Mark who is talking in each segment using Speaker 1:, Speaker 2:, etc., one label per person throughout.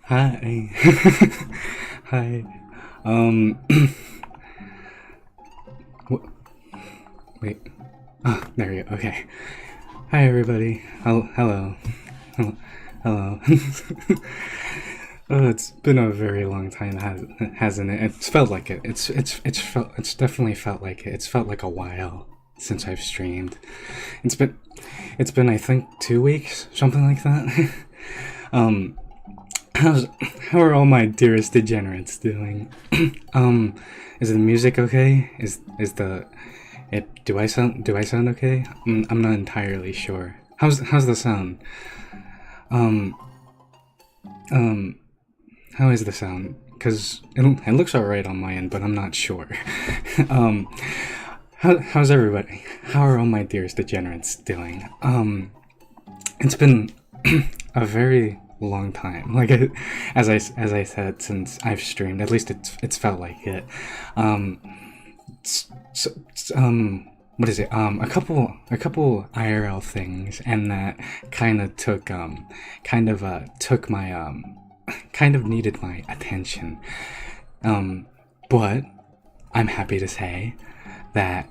Speaker 1: Hi. Hi. Um. Wait. Oh, there we go. Okay. Hi, everybody. Hello. Hello. Oh, it's been a very long time, hasn't it? It's felt like it. It's definitely felt like it. It's felt like a while since I've streamed. It's been it's been I think 2 weeks, something like that. um. How's how are all my dearest degenerates doing? um, is the music okay? Is the it? Do I sound okay? I'm not entirely sure. How's the sound? Um, um, how is the sound? Cause it looks alright on my end, but I'm not sure. um, how's everybody? How are all my dearest degenerates doing? It's been a very long time, like as I said, since I've streamed. At least it's felt like it. um so, what is it? A couple IRL things, and that kind of took my kind of needed my attention. But I'm happy to say that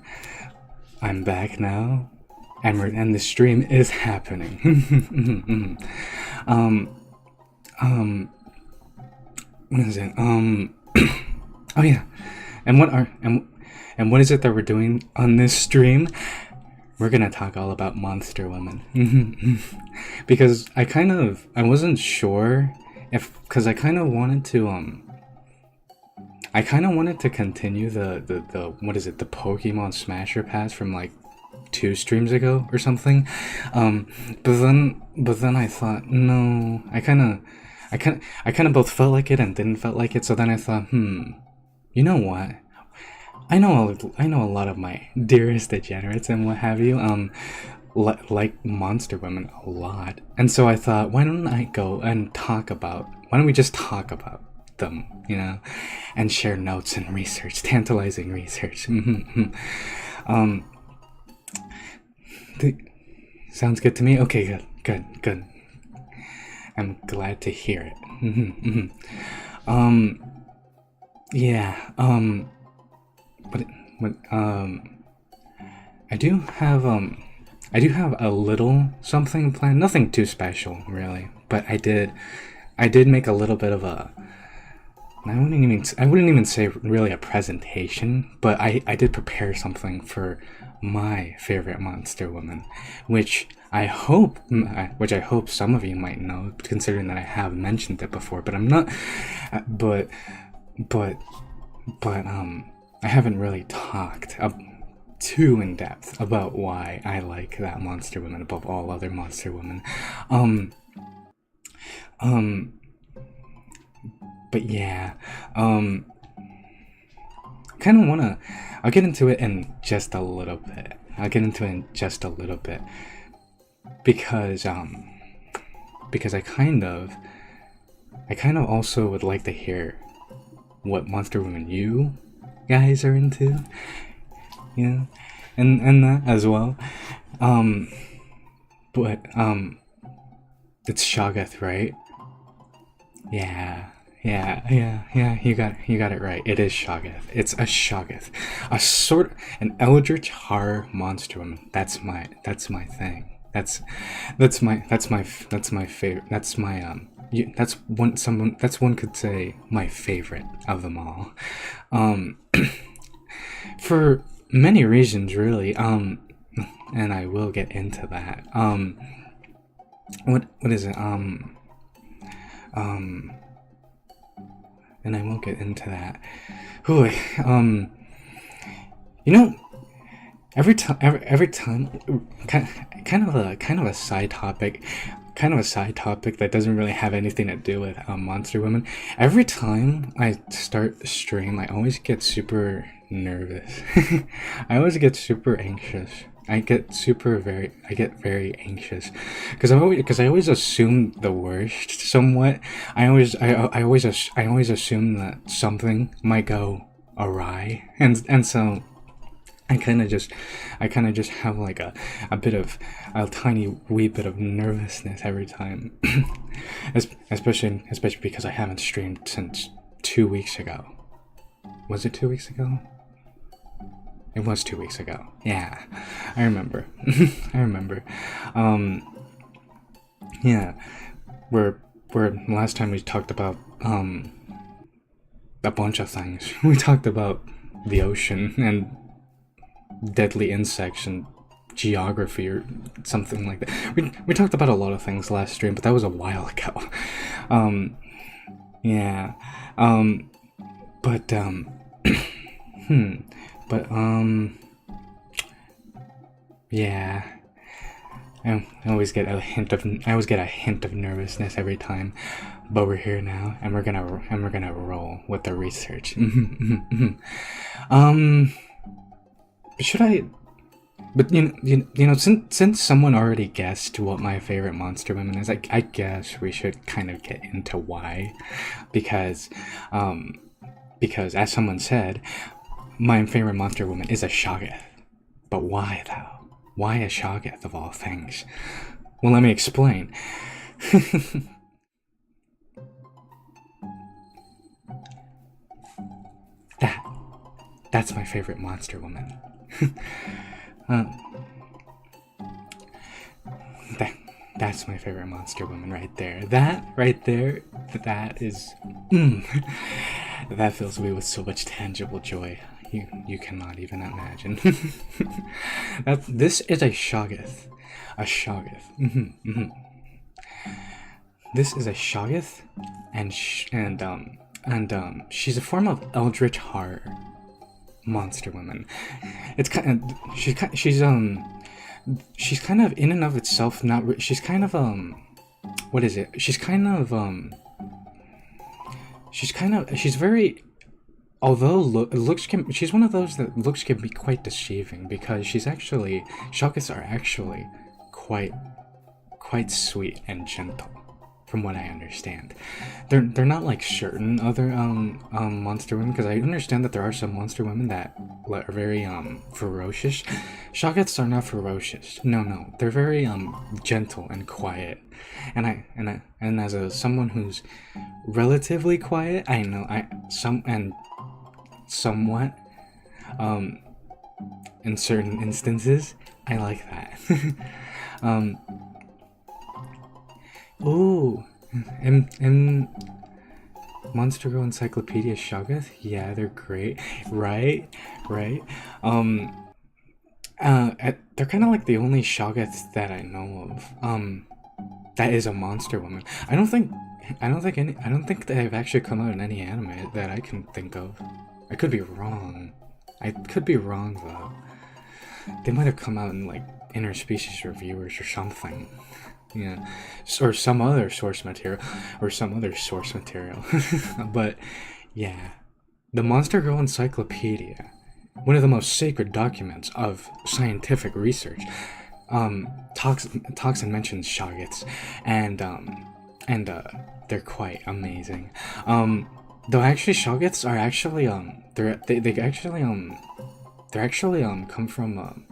Speaker 1: I'm back now, and the stream is happening. um what is it? Oh yeah. And what is it that we're doing on this stream? We're gonna talk all about monster women. Because I wasn't sure if, because I kind of wanted to continue the what is it, the Pokemon Smasher Pass from like 2 streams ago or something. But then I thought, no, I kind of both felt like it and didn't felt like it. So then I thought, you know what? I know a lot of my dearest degenerates and what have you, like monster women a lot. And so I thought, why don't we just talk about them, and share notes and research, tantalizing research. Sounds good to me. Okay, good. I'm glad to hear it. Yeah. But I do have a little something planned. Nothing too special, really. But I did make a little bit of a. I wouldn't even say really a presentation, but I did prepare something for my favorite monster woman, which I hope some of you might know, considering that I have mentioned it before, but I'm not. But I haven't really talked too in depth about why I like that monster woman above all other monster women. But yeah, kind of wanna. I'll get into it in just a little bit. Because I kind of also would like to hear what monster women you guys are into, and that as well. But it's Shoggoth, right? Yeah. You got it right. It is Shoggoth. It's a Shoggoth, an eldritch horror monster woman. That's my thing. That's my favorite. That's one could say my favorite of them all. For many reasons, really. And I will get into that. What is it? And I won't get into that. Ooh, every time, kind of a side topic, that doesn't really have anything to do with monster women. Every time I start the stream, I always get super nervous. I always get super anxious. I get very anxious because I always assume the worst somewhat. I always assume that something might go awry, and so I kind of just have like a bit of a tiny wee bit of nervousness every time, especially because I haven't streamed since 2 weeks ago. Was it 2 weeks ago? It was 2 weeks ago. Yeah, I remember. I remember. Yeah, where last time we talked about a bunch of things. We talked about the ocean and deadly insects and geography or something like that. We talked about a lot of things last stream, but that was a while ago. Yeah. But yeah. I always get a hint of nervousness every time, but we're here now, and we're gonna roll with the research. Should I? But you know, since someone already guessed what my favorite monster woman is, I guess we should kind of get into why, because as someone said, my favorite monster woman is a Shoggoth. But why though? Why a Shoggoth of all things? Well, let me explain. That's my favorite monster woman. That's my favorite monster woman right there. That right there, that is... that fills me with so much tangible joy. You cannot even imagine. This is a Shoggoth. A Shoggoth. This is a Shoggoth, and she's a form of eldritch horror monster woman. It's kind of she's kind of in and of itself not. She's kind of what is it? She's very. Although she's one of those that looks can be quite deceiving, because Shoggoths are actually quite sweet and gentle, from what I understand. They're not like certain other monster women, because I understand that there are some monster women that are very ferocious. Shoggoths are not ferocious. No, they're very gentle and quiet. And as someone who's relatively quiet, I know somewhat in certain instances, I like that. Ooh, and Monster Girl Encyclopedia Shoggoth, yeah, they're great, right. They're kind of like the only Shoggoths that I know of that is a monster woman. I don't think they've actually come out in any anime that I can think of. I could be wrong. Though. They might have come out in like interspecies reviewers or something. Yeah, or some other source material. But yeah, the Monster Girl Encyclopedia, one of the most sacred documents of scientific research, talks and mentions Shoggoths, and they're quite amazing. Though actually Shoggoths are actually they actually come from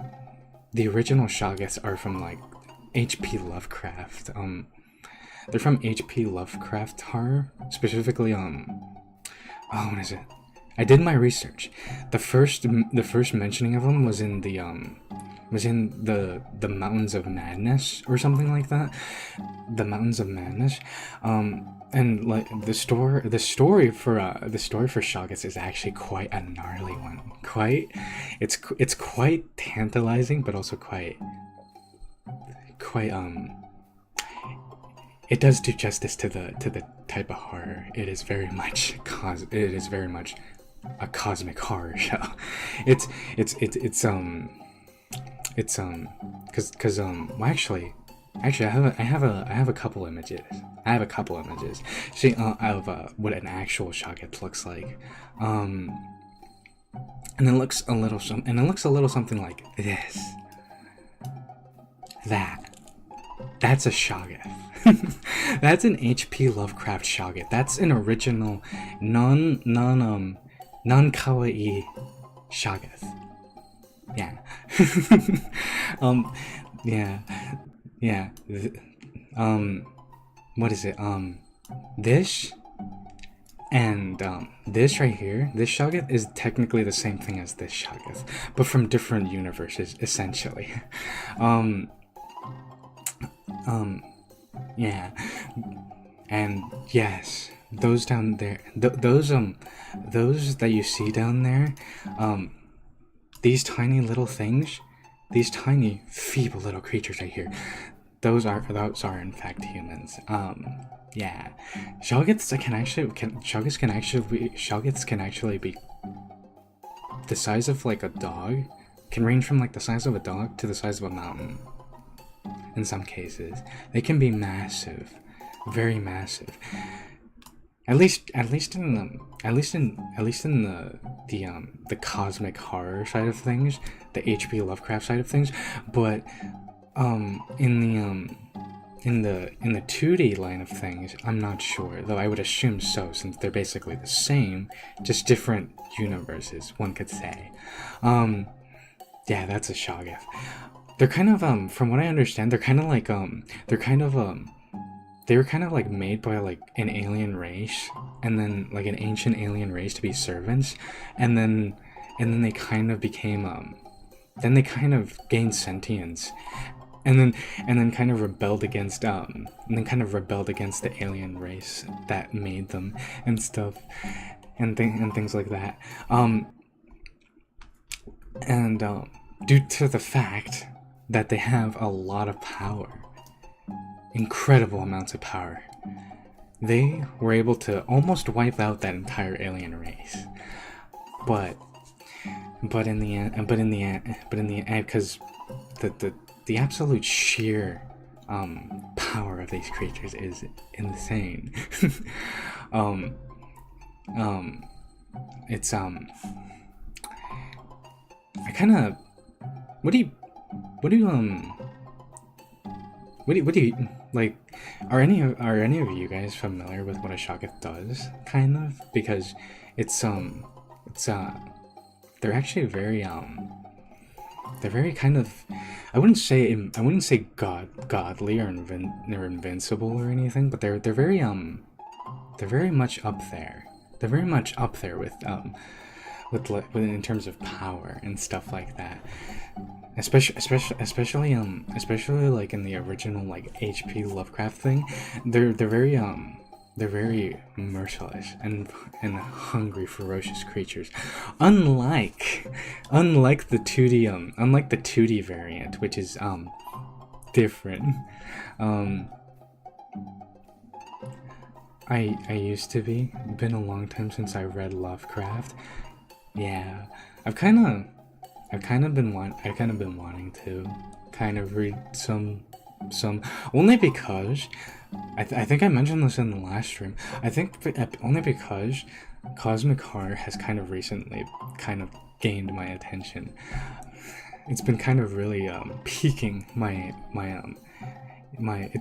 Speaker 1: the original Shoggoths are from like H.P. Lovecraft. They're from H.P. Lovecraft horror, specifically what is it? I did my research. The first mentioning of them was in the Mountains of Madness or something like that. The Mountains of Madness. And like the story for Shoggoths is actually quite a gnarly one. It's quite tantalizing, but also quite it does do justice to the type of horror. It is very much a cosmic horror show. Well, actually I have a couple images. See, of what an actual Shoggoth looks like. And it looks a little something like this. That's a Shoggoth. That's an H.P. Lovecraft Shoggoth. That's an original non-kawaii Shoggoth. Yeah. um, yeah, yeah. What is it? This and this right here, this Shoggoth is technically the same thing as this Shoggoth, but from different universes, essentially. um, yeah, and yes, those down there, those that you see down there, these tiny little things, these tiny feeble little creatures right here, those are in fact humans. Yeah, Shoggoths can actually be the size of like a dog, can range from like the size of a dog to the size of a mountain. In some cases, they can be massive, very massive. At least in the cosmic horror side of things, the H.P. Lovecraft side of things, but in the 2D line of things, I'm not sure, though I would assume so, since they're basically the same, just different universes, one could say. Yeah, that's a Shoggoth. They're kind of from what I understand, they were kind of like made by like an alien race, and then like an ancient alien race to be servants, and then they kind of became then they kind of gained sentience, and then kind of rebelled against the alien race that made them and stuff, and things like that. Due to the fact that they have a lot of power, incredible amounts of power, they were able to almost wipe out that entire alien race. But in the end, because the absolute sheer power of these creatures is insane. It's I kind of what do you like? Are any of you guys familiar with what a Shoggoth does? Kind of, because they're actually very they're very kind of, I wouldn't say godly or invincible or anything, but they're very much up there. They're very much up there with in terms of power and stuff like that. Especially like in the original like H.P. Lovecraft thing, they're very merciless and hungry, ferocious creatures. Unlike the 2D variant, which is different. I used to be. Been a long time since I read Lovecraft. Yeah, I've kind of been wanting to kind of read some only because I think I mentioned this in the last stream. I think only because cosmic horror has kind of recently kind of gained my attention. It's been kind of really piquing my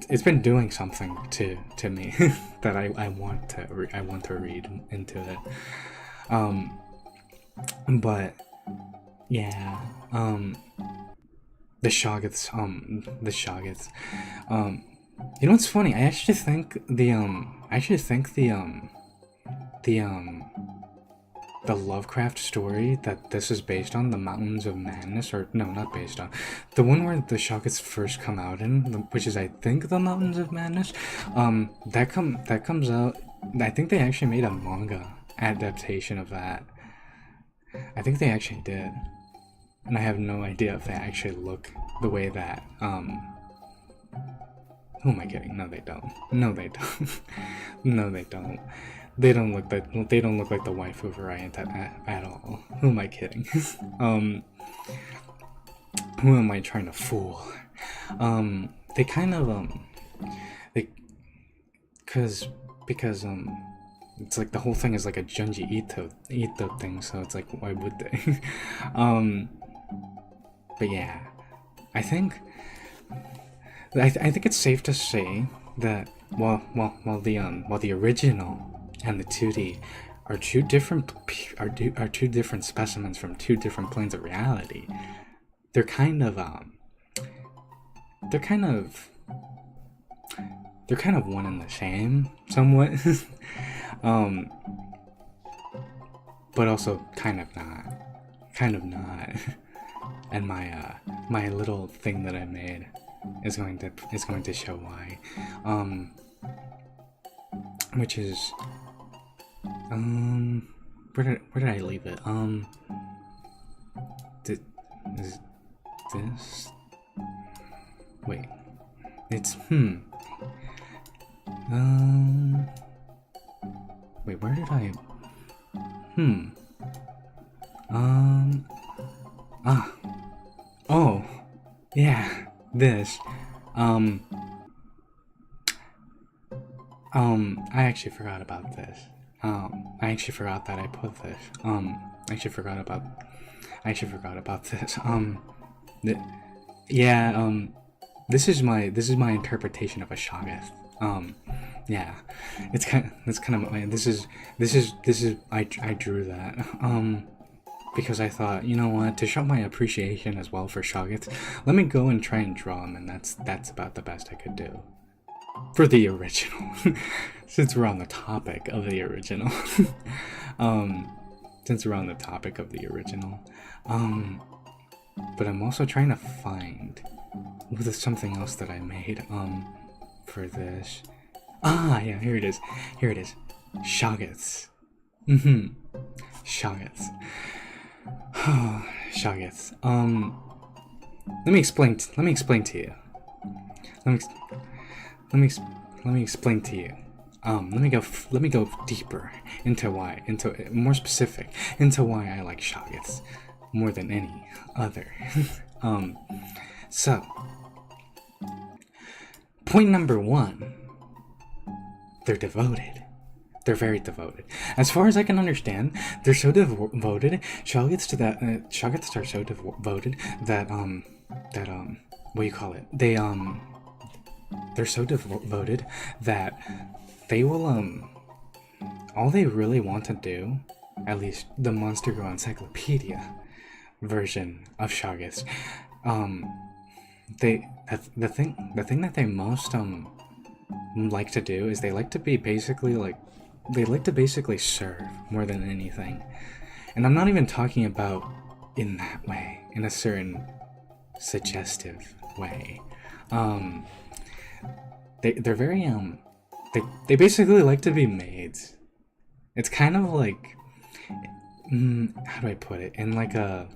Speaker 1: it's been doing something to me that I want to read into it. But yeah, the Shoggoths. You know what's funny? I actually think the Lovecraft story that this is based on, the Mountains of Madness, or no, not based on, the one where the Shoggoths first come out in, which is I think the Mountains of Madness. That comes out. I think they actually made a manga adaptation of that. I think they actually did, and I have no idea if they actually look the way that who am I kidding? No, they don't. No, they don't. No, they don't. They don't look like the waifu variant at all. Who am I kidding? Who am I trying to fool? They kind of because it's like the whole thing is like a Junji Ito thing, so it's like, why would they? But yeah, I think it's safe to say that while the original and the 2D are two different are two different specimens from two different planes of reality. They're kind of they're kind of one and the same somewhat. But also kind of not. And my little thing that I made is going to show why. Which is where did I leave it? Is this? Wait, it's wait, where did I? Oh, yeah, this. I actually forgot about this. I actually forgot that I put this. I actually forgot about this. This is my interpretation of a Shoggoth. Yeah, it's kind of my, this is I drew that. Because I thought, you know what, to show my appreciation as well for Shoggoths, let me go and try and draw them, and that's about the best I could do. For the original. Since we're on the topic of the original. But I'm also trying to find something else that I made, for this. Ah, yeah, here it is. Shoggoths. Shoggoths. Shoggoths. Let me explain to you. Let me explain to you. Let me go deeper into more specific into why I like Shoggoths more than any other. So point number one, they're devoted. They're very devoted. As far as I can understand, they're so devoted. Shoggoths are so devoted that what do you call it? They're so devoted that they will all they really want to do, at least the Monster Girl Encyclopedia version of Shoggoths, the thing that they most like to do is they like to basically serve more than anything. And I'm not even talking about in that way, in a certain suggestive way. They're very they basically like to be maids. It's kind of like how do I put it? In like a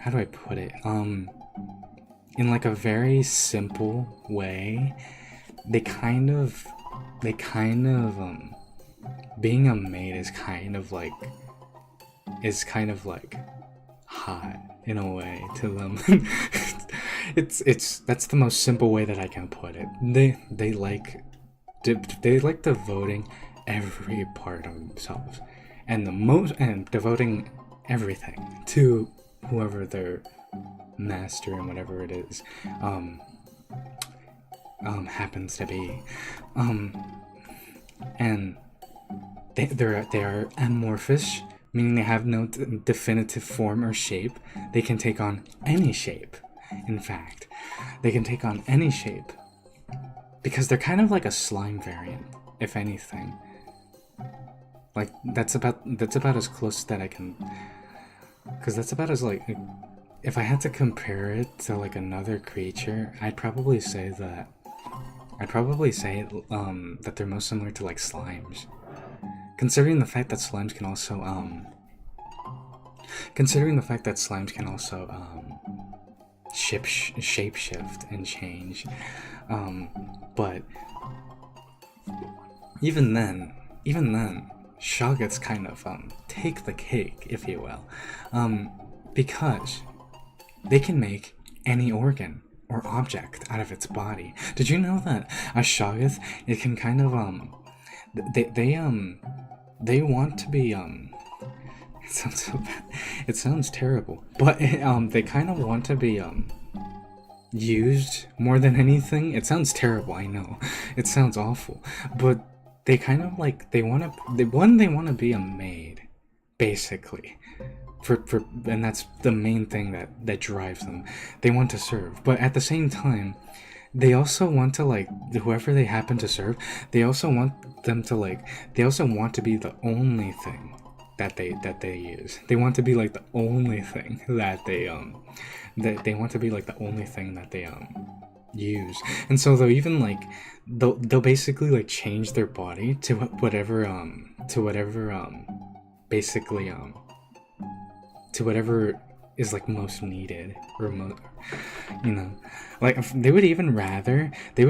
Speaker 1: how do I put it? In like a very simple way, they kind of being a maid is kind of like hot in a way to them. That's the most simple way that I can put it. They like devoting every part of themselves and devoting everything to whoever their master and whatever it is happens to be, and they are amorphous, meaning they have no definitive form or shape. They can take on any shape. In fact, they can take on any shape because they're kind of like a slime variant, if anything. Like that's about as close that I can, because that's about as like, if I had to compare it to like another creature, I'd probably say that they're most similar to like slimes, considering the fact that slimes can also shapeshift and change, but even then Shoggoths kind of take the cake, if you will, because they can make any organ or object out of its body. Did you know that a Shoggoth, it can kind of they want to be it sounds so bad. It sounds terrible, but they kind of want to be used more than anything. It sounds terrible, I know. It sounds awful, but they kind of like they want to be a maid, basically. And that's the main thing that drives them. They want to serve, but at the same time, they also want to like whoever they happen to serve. They also want them to like. They also want to be the only thing that they use. They want to be like the only thing that they want to be like the only thing that they use. And so they'll even like they'll basically like change their body to whatever basically to whatever is like most needed, or you know, like they would even rather the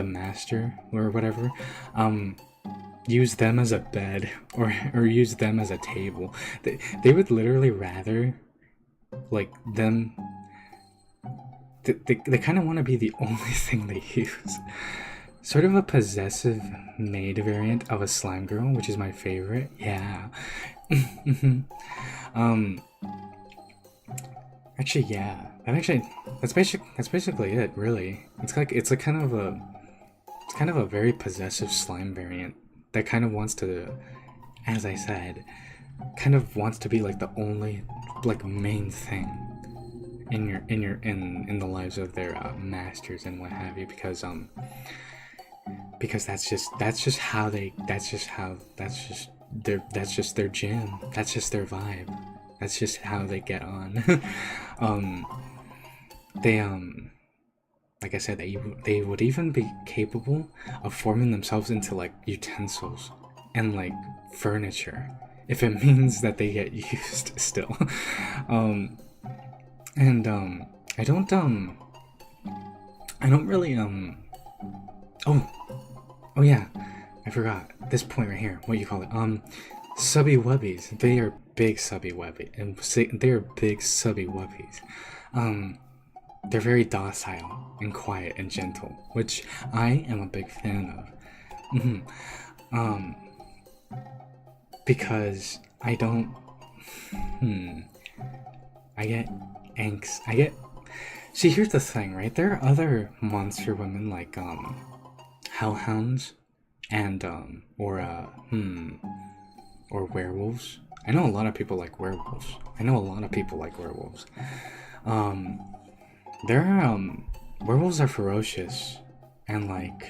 Speaker 1: master or whatever use them as a bed, or use them as a table. They would literally rather like them. They kind of want to be the only thing they use. Sort of a possessive maid variant of a slime girl, which is my favorite. Yeah. Actually, yeah. That's basically it, really. It's kind of a very possessive slime variant that kind of wants to, as I said, kind of wants to be like the only like main thing in the lives of their masters and what have you, because that's just their jam, that's just their vibe, that's just how they get on. They like I said, they would even be capable of forming themselves into like utensils and like furniture if it means that they get used still. I don't really oh yeah, I forgot this point right here. What you call it? Subby wubbies. They are big subby wubby, and they are big subby wubbies. They're very docile and quiet and gentle, which I am a big fan of. Because I don't. I get angst. See, here's the thing, right? There are other monster women like hellhounds and or werewolves. I know a lot of people like werewolves. Werewolves are ferocious, and like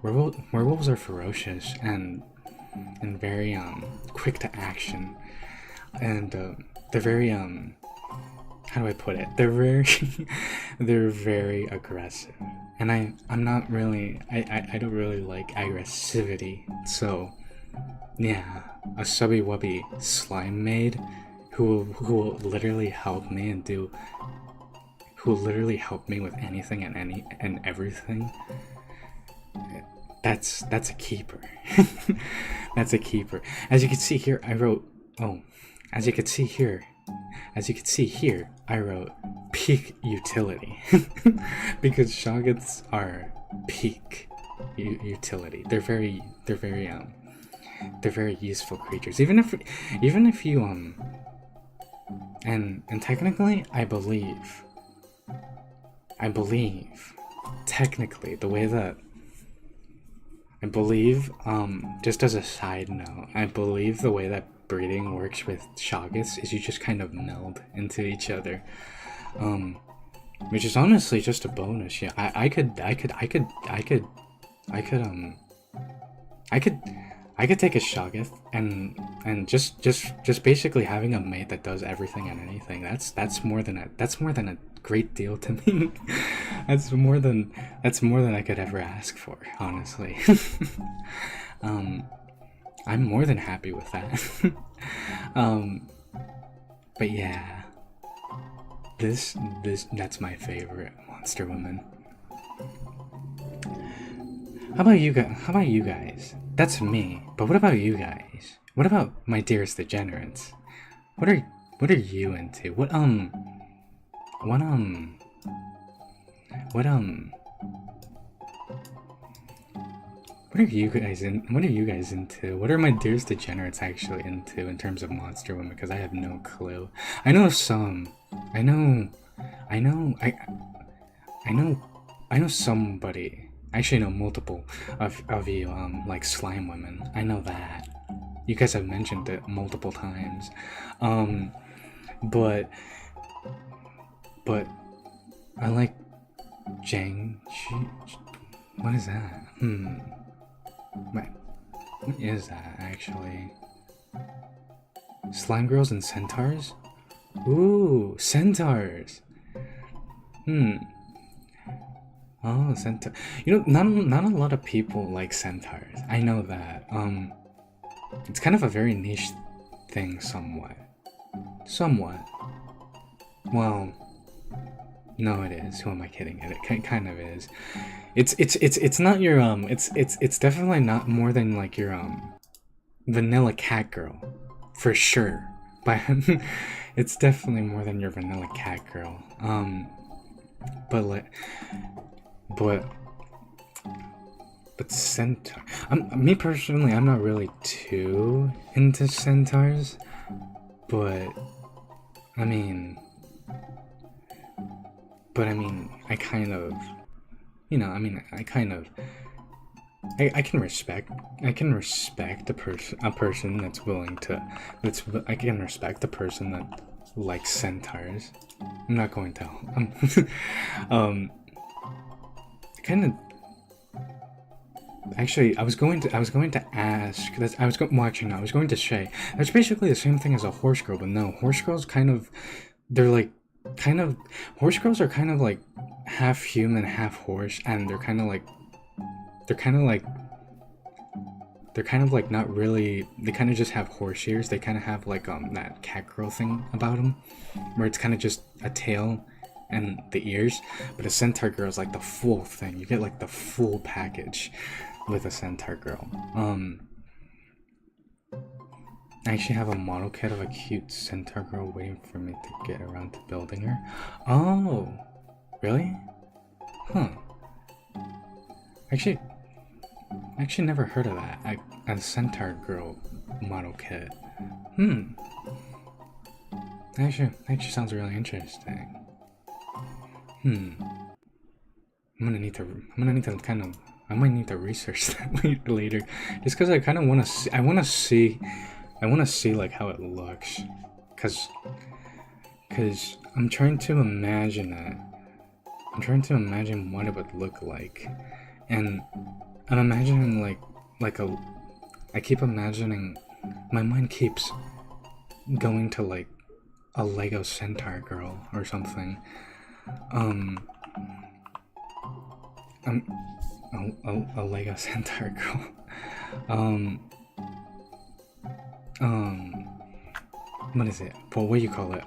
Speaker 1: werewolves are ferocious and very quick to action, and they're very how do I put it? They're very aggressive, and I'm not really I don't really like aggressivity. So yeah, a subby wubby slime maid who will literally help me with anything and everything. That's a keeper. That's a keeper. As you can see here, I wrote I wrote peak utility. Because shoggoths are peak utility. They're very useful creatures. Even if you and technically I believe technically the way that I believe, just as a side note, I believe the way that breeding works with shoggoths is you just kind of meld into each other, which is honestly just a bonus. Yeah, I could take a shoggoth and just basically having a mate that does everything and anything. That's more than a great deal to me. That's more than I could ever ask for, honestly. I'm more than happy with that. But yeah, that's my favorite monster woman. How about you guys? That's me. But what about you guys? What about my dearest degenerates? What are you into? What are you guys into? What are my dearest degenerates actually into in terms of monster women? Because I have no clue. I know some. I know somebody actually know multiple of you like slime women. I know that. You guys have mentioned it multiple times. But I like Jang. What is that? What is that actually? Slime girls and centaurs? Ooh, centaurs. Oh, centaur. You know, not a lot of people like centaurs. I know that. It's kind of a very niche thing, somewhat. Well, no, it is. Who am I kidding? It kind of is. It's not your it's definitely not more than like your vanilla cat girl, for sure. But it's definitely more than your vanilla cat girl. But centaur. Me personally, I'm not really too into centaurs, but I mean, I kind of, you know, I kind of, I can respect a person that's willing to, I can respect a person that likes centaurs. I'm not going to, kind of. Actually, I was going to ask. I was going to say that's basically the same thing as a horse girl, but no, horse girls kind of, horse girls are kind of like half human, half horse, and they're kind of like not really. They kind of just have horse ears. They kind of have like that cat girl thing about them, where it's kind of just a tail and the ears. But a centaur girl is like the full thing. You get like the full package with a centaur girl. I actually have a model kit of a cute centaur girl waiting for me to get around to building her. Oh, really? Huh. Actually never heard of that. A centaur girl model kit. Actually sounds really interesting. I might need to research that later, just because I kind of want to see. I want to see like how it looks, cause I'm trying to imagine it. I'm trying to imagine what it would look like, and I'm imagining I keep imagining. My mind keeps going to like a Lego centaur girl or something. A Lego centaur girl. What is it? Well, what do you call it?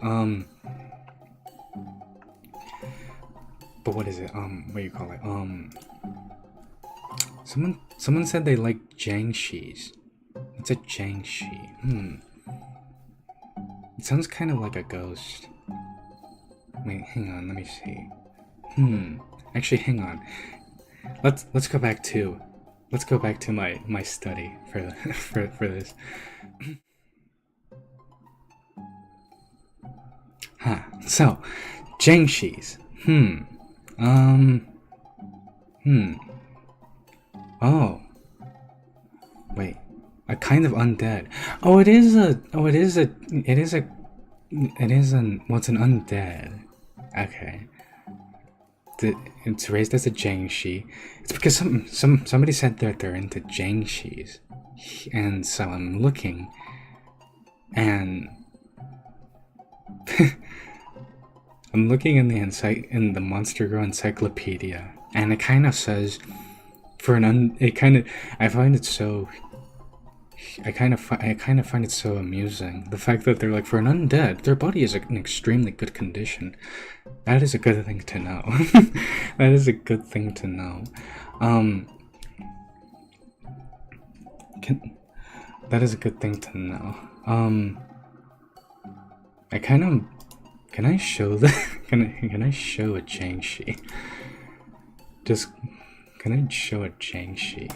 Speaker 1: But what is it? What do you call it? Someone said they like Jiangshis. What's a Jiangshi? It sounds kind of like a ghost. Wait, hang on, let me see. Actually, hang on. Let's go back to my study for this. So, Jiangshis. Oh. Wait. A kind of undead. What's an undead? Okay. It's raised as a Jiangshi. It's because somebody said that they're into Jiangshis, and so I'm looking, and I'm looking in the Monster Girl Encyclopedia, and it kind of says I find it so. I kind of find it so amusing, the fact that they're like, for an undead, their body is in extremely good condition. That is a good thing to know. That is a good thing to know. That is a good thing to know. Can I show can I show a Jiangshi? Can I show a Jiangshi?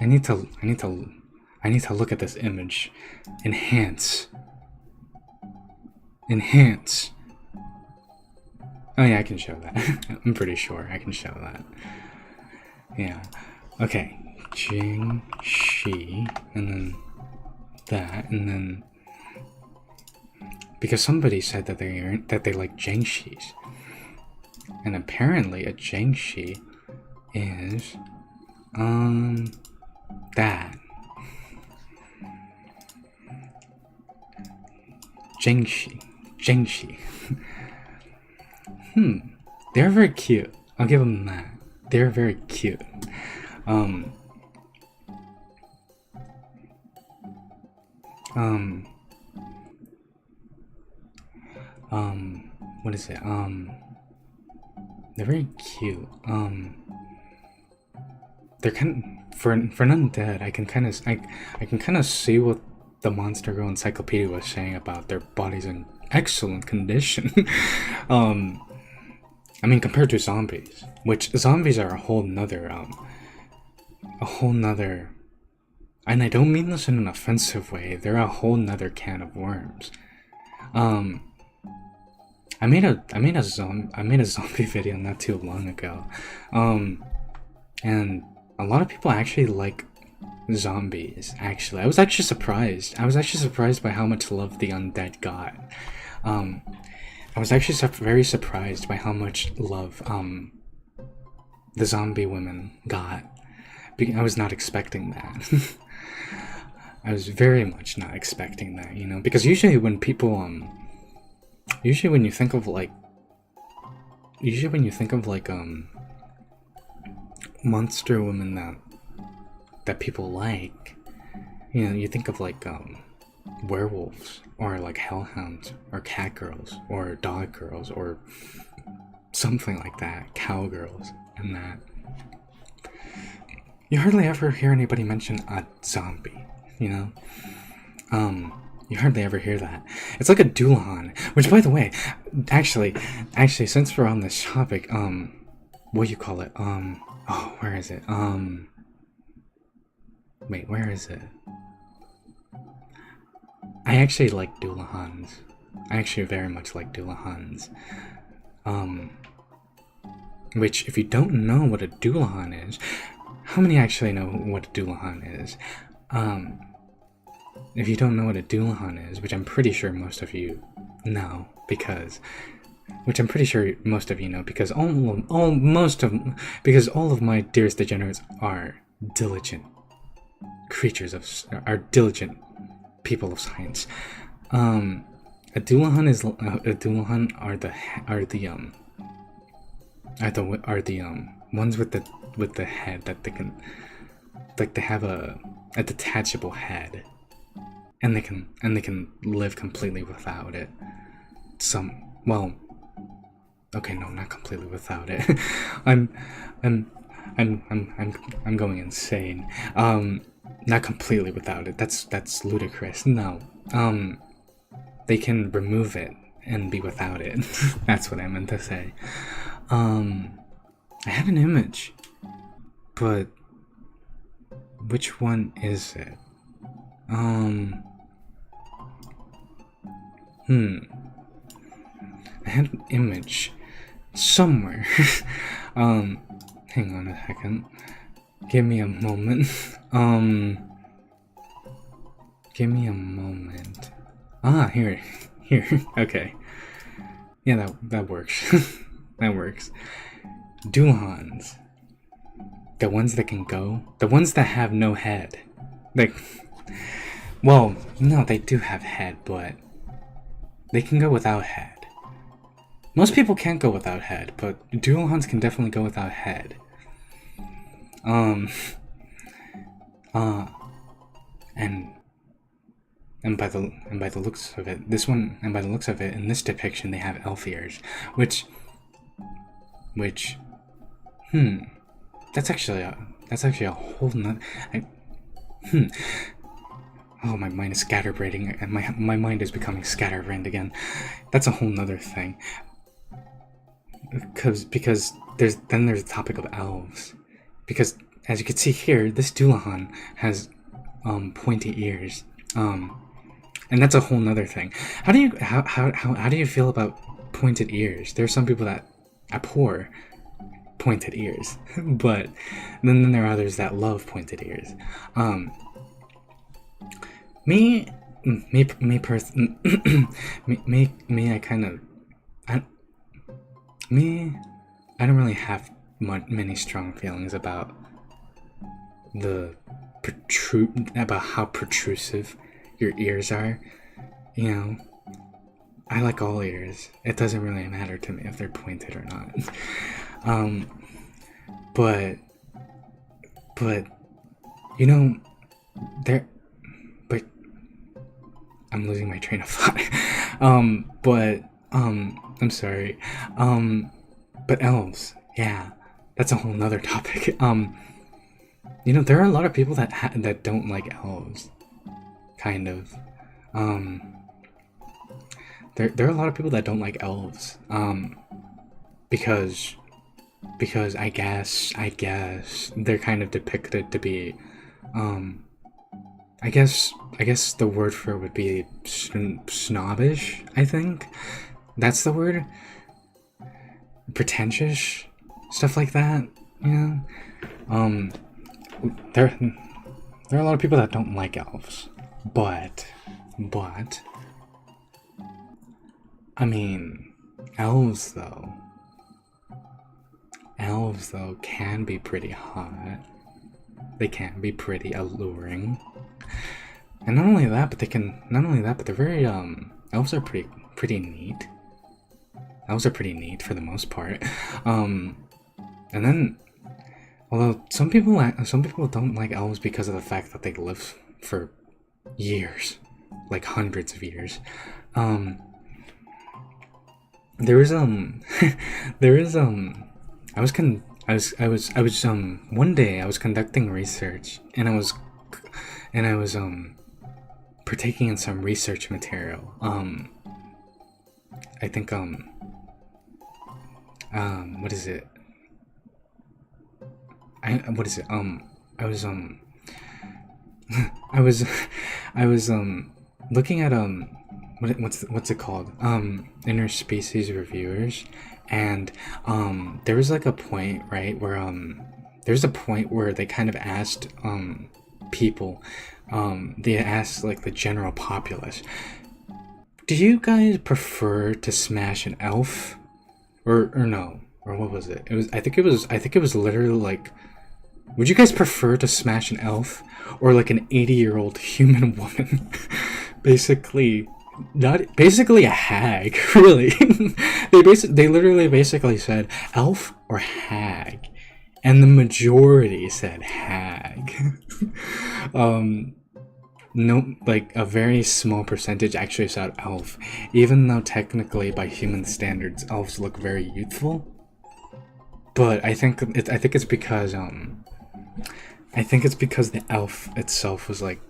Speaker 1: I need to look at this image. Enhance. Oh yeah, I can show that. I'm pretty sure I can show that. Yeah. Okay. Jing Shi, and then that, and then because somebody said that they like Jingshis, and apparently a Jingshi is that. Jingshi. They're very cute. I'll give them that. They're very cute. What is it? They're very cute. They're for an undead. I can kind of see what the Monster Girl Encyclopedia was saying about their bodies in excellent condition. I mean, compared to zombies, which zombies are a whole nother, and I don't mean this in an offensive way. They're a whole nother can of worms. I made a zombie video not too long ago, and a lot of people actually like zombies. Actually, I was actually surprised by how much love the undead got. I was actually very surprised by how much love the zombie women got. I was not expecting that. I was very much not expecting that, you know, because usually when people usually when you think of like monster women that people like, you know, you think of like werewolves or like hellhounds or cat girls or dog girls or something like that, cowgirls, and that. You hardly ever hear anybody mention a zombie, you know? You hardly ever hear that. It's like a Dulahan, which, by the way, actually, since we're on this topic, what do you call it? Oh, where is it? Wait, where is it? I actually like Dulahans. I actually very much like Dulahans. Which, if you don't know what a Dulahan is, how many actually know what a Dulahan is? If you don't know what a Dulahan is, which I'm pretty sure most of you know, because all of my dearest degenerates are diligent diligent people of science. A Dulahan are the ones with the head that they can, like, they have a detachable head, and they can live completely without it. Well, okay, no, not completely without it. I'm going insane. Not completely without it. That's ludicrous. No. They can remove it and be without it. That's what I meant to say. I had an image, but which one is it? I had an image somewhere. Hang on a second. Give me a moment. Give me a moment. Ah, here. Okay. Yeah, that works. That works. Dulahans. The ones that can go. The ones that have no head. Like, well, no, they do have head, but they can go without head. Most people can't go without head, but Dulahans can definitely go without head. And by the looks of it, in this depiction, they have elf ears, which, that's actually a whole nother. Oh, my mind is scatterbrained, and my mind is becoming scatterbrained again. That's a whole nother thing. Because there's the topic of elves. Because as you can see here, this Dulahan has pointy ears. And that's a whole nother thing. How do you feel about pointed ears. There are some people that abhor pointed ears, but then there are others that love pointed ears. Me, I kind of, I don't really have many strong feelings about about how protrusive your ears are. You know, I like all ears. It doesn't really matter to me if they're pointed or not. But you know, but I'm losing my train of thought. I'm sorry. But elves, yeah, that's a whole nother topic. You know, there are a lot of people that don't like elves, kind of. There are a lot of people that don't like elves, because I guess they're kind of depicted to be, I guess the word for it would be snobbish. I think that's the word. Pretentious, stuff like that. Yeah. There are a lot of people that don't like elves, but I mean, elves though can be pretty hot. They can be pretty alluring. And not only that, but they're very elves are pretty neat. Elves are pretty neat for the most part. And then, although some people don't like elves because of the fact that they live for years, like hundreds of years. There is one day I was conducting research, and I was partaking in some research material. I think what is it? I was looking at what's it called? Interspecies reviewers, and there was like a point, right, where there's a point where they kind of asked people, they asked like the general populace, do you guys prefer to smash an elf or no, or what was it? I think it was literally like, would you guys prefer to smash an elf or like an 80-year-old human woman? Basically a hag, really. They literally basically said elf or hag, and the majority said hag. No, like a very small percentage actually said elf, even though technically by human standards elves look very youthful. But I think it's because the elf itself was like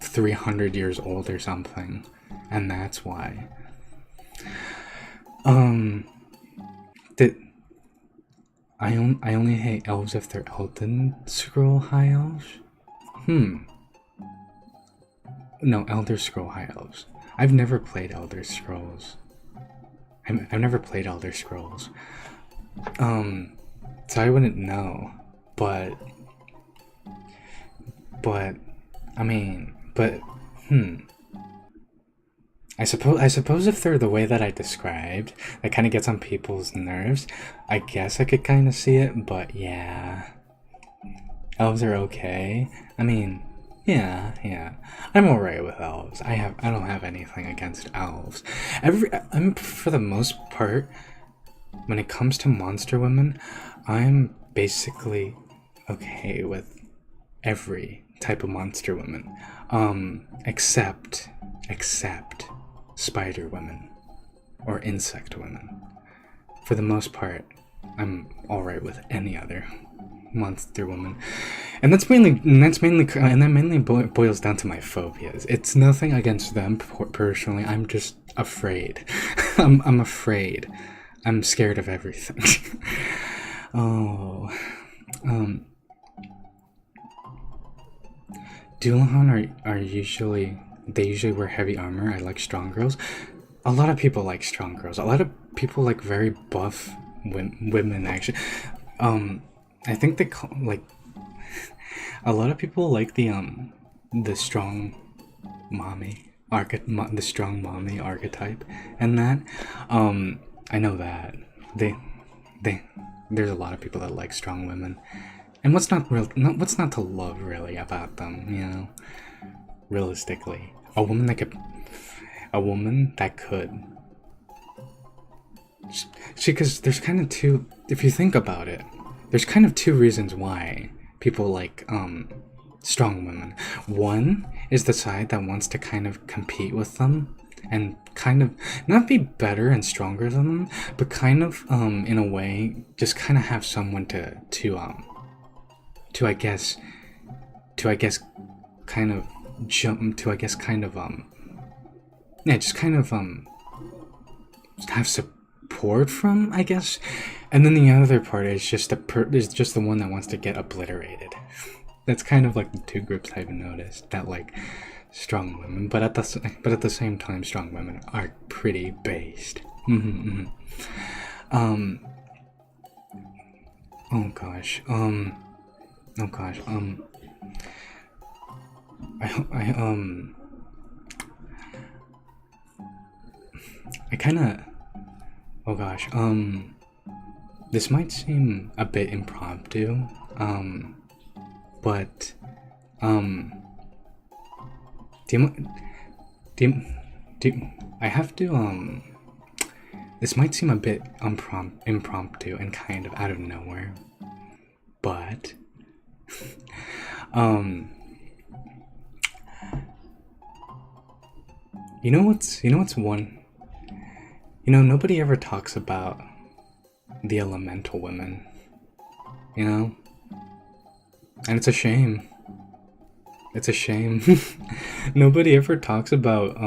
Speaker 1: 300 years old or something, and that's why. I only hate elves if they're Elden Scroll High Elves. No, Elder Scroll High Elves. I've never played Elder Scrolls. I've never played Elder Scrolls. So I wouldn't know, but I mean, I suppose if they're the way that I described, that kind of gets on people's nerves, I guess I could kind of see it, but yeah. Elves are okay. I mean, yeah. I'm alright with elves. I don't have anything against elves. For the most part, when it comes to monster women, I'm basically okay with every type of monster woman. Except spider women or insect women. For the most part, I'm alright with any other monster woman, and that mainly boils down to my phobias. It's nothing against them personally. I'm just afraid. I'm afraid. I'm scared of everything. Dualhan are usually, they usually wear heavy armor. I like strong girls. a lot of people like strong girls. A lot of people like very buff women actually. I think they call like a lot of people like the strong the strong mommy archetype, and that I know that they there's a lot of people that like strong women, and what's not to love really about them, you know? Realistically, a woman that could because there's kind of two, if you think about it, there's kind of two reasons why people like strong women. One is the side that wants to kind of compete with them and kind of not be better and stronger than them, but kind of in a way just kind of have someone to I guess kind of jump to, I guess kind of yeah, just kind of have support from, I guess. And then the other part is just the one that wants to get obliterated. That's kind of like the two groups I've noticed that like strong women, but at the same time, strong women are pretty based. Oh gosh. I kind of. Oh gosh. This might seem a bit impromptu. But I have to this might seem a bit impromptu and kind of out of nowhere, but you know what's one, nobody ever talks about the elemental women, and it's a shame. It's a shame. Nobody ever talks about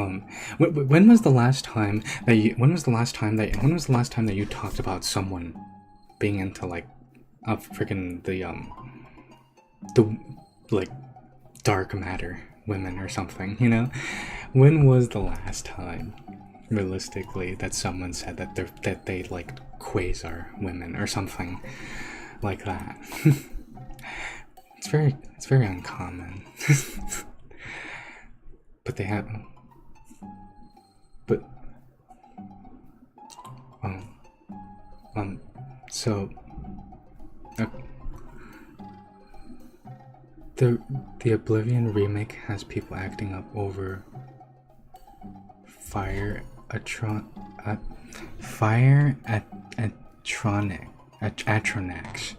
Speaker 1: when was the last time that you talked about someone being into like a freaking the like dark matter women or something, When was the last time realistically that someone said that they like quasar women or something like that? It's very uncommon. But they have. But so the Oblivion remake has people acting up over Atronax.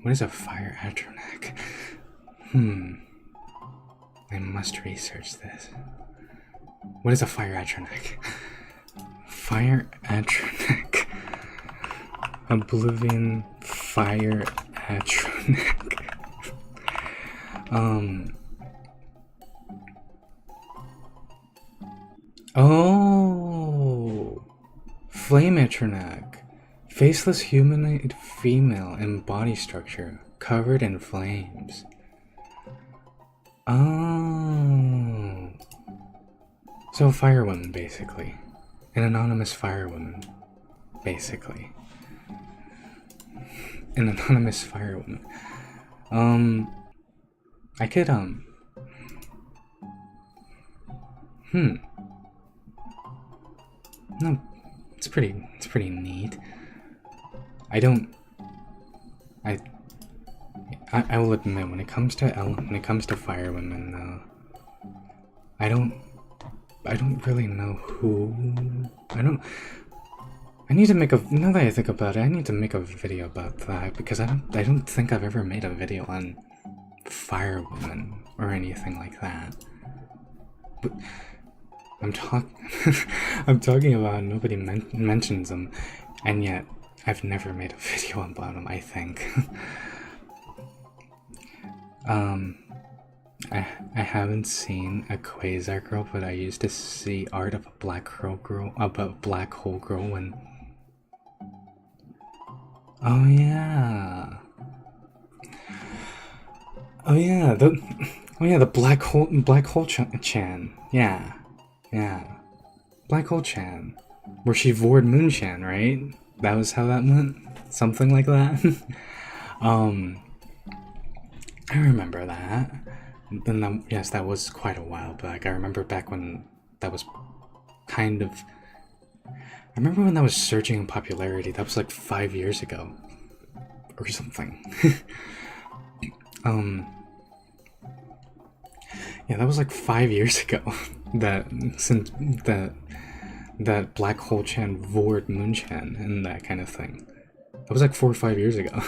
Speaker 1: What is a fire atronac? I must research this. What is a fire atronac? Fire atronac. Oblivion fire atronac. Oh, flame atronac. Faceless humanoid female in body structure, covered in flames. Oh. So a firewoman, basically. An anonymous firewoman, basically. An anonymous firewoman. I could, No, it's pretty neat. I will admit, when it comes to firewomen, though, I don't really know who. I need to make now that I think about it, I need to make a video about that, because I don't think I've ever made a video on firewomen or anything like that. But I'm talking about nobody mentions them, and yet I've never made a video about them, I think. I haven't seen a quasar girl, but I used to see art of a black hole girl when. Oh yeah, the black hole Chan. Yeah. Black Hole Chan, where she vored Moon-chan, right? That was how that went? Something like that? I remember that. Then yes, that was quite a while back. I remember back when that was kind of... I remember when that was surging in popularity. That was like 5 years ago. Or something. Yeah, that was like 5 years ago. That Black Hole Chan vored Moon-chan and that kind of thing. That was like 4 or 5 years ago.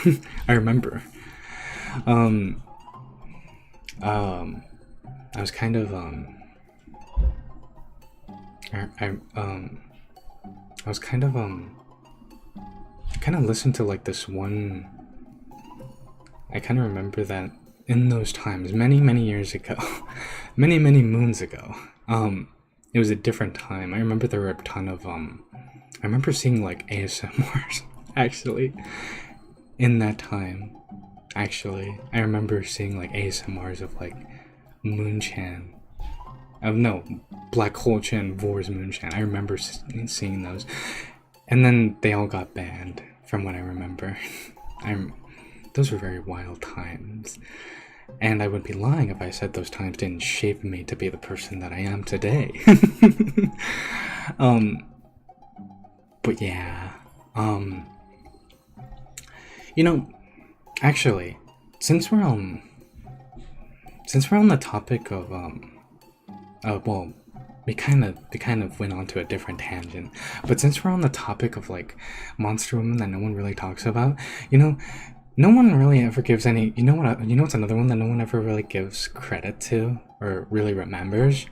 Speaker 1: I remember. I was kind of I was kind of listened to like this one. I kind of remember that in those times, many years ago, many moons ago, it was a different time. I remember there were a ton of I remember seeing like ASMRs actually in that time. Actually, I remember seeing like ASMRs of like Moon-chan. No, Black Hole Chan vors Moon-chan. I remember seeing those, and then they all got banned from what I remember. Those were very wild times, and I would be lying if I said those times didn't shape me to be the person that I am today. But yeah, you know, actually, since we're on the topic of well, we kind of went on to a different tangent, but since we're on the topic of like monster women that no one really talks about, you know, no one really ever gives any. You know what's another one that no one ever really gives credit to or really remembers.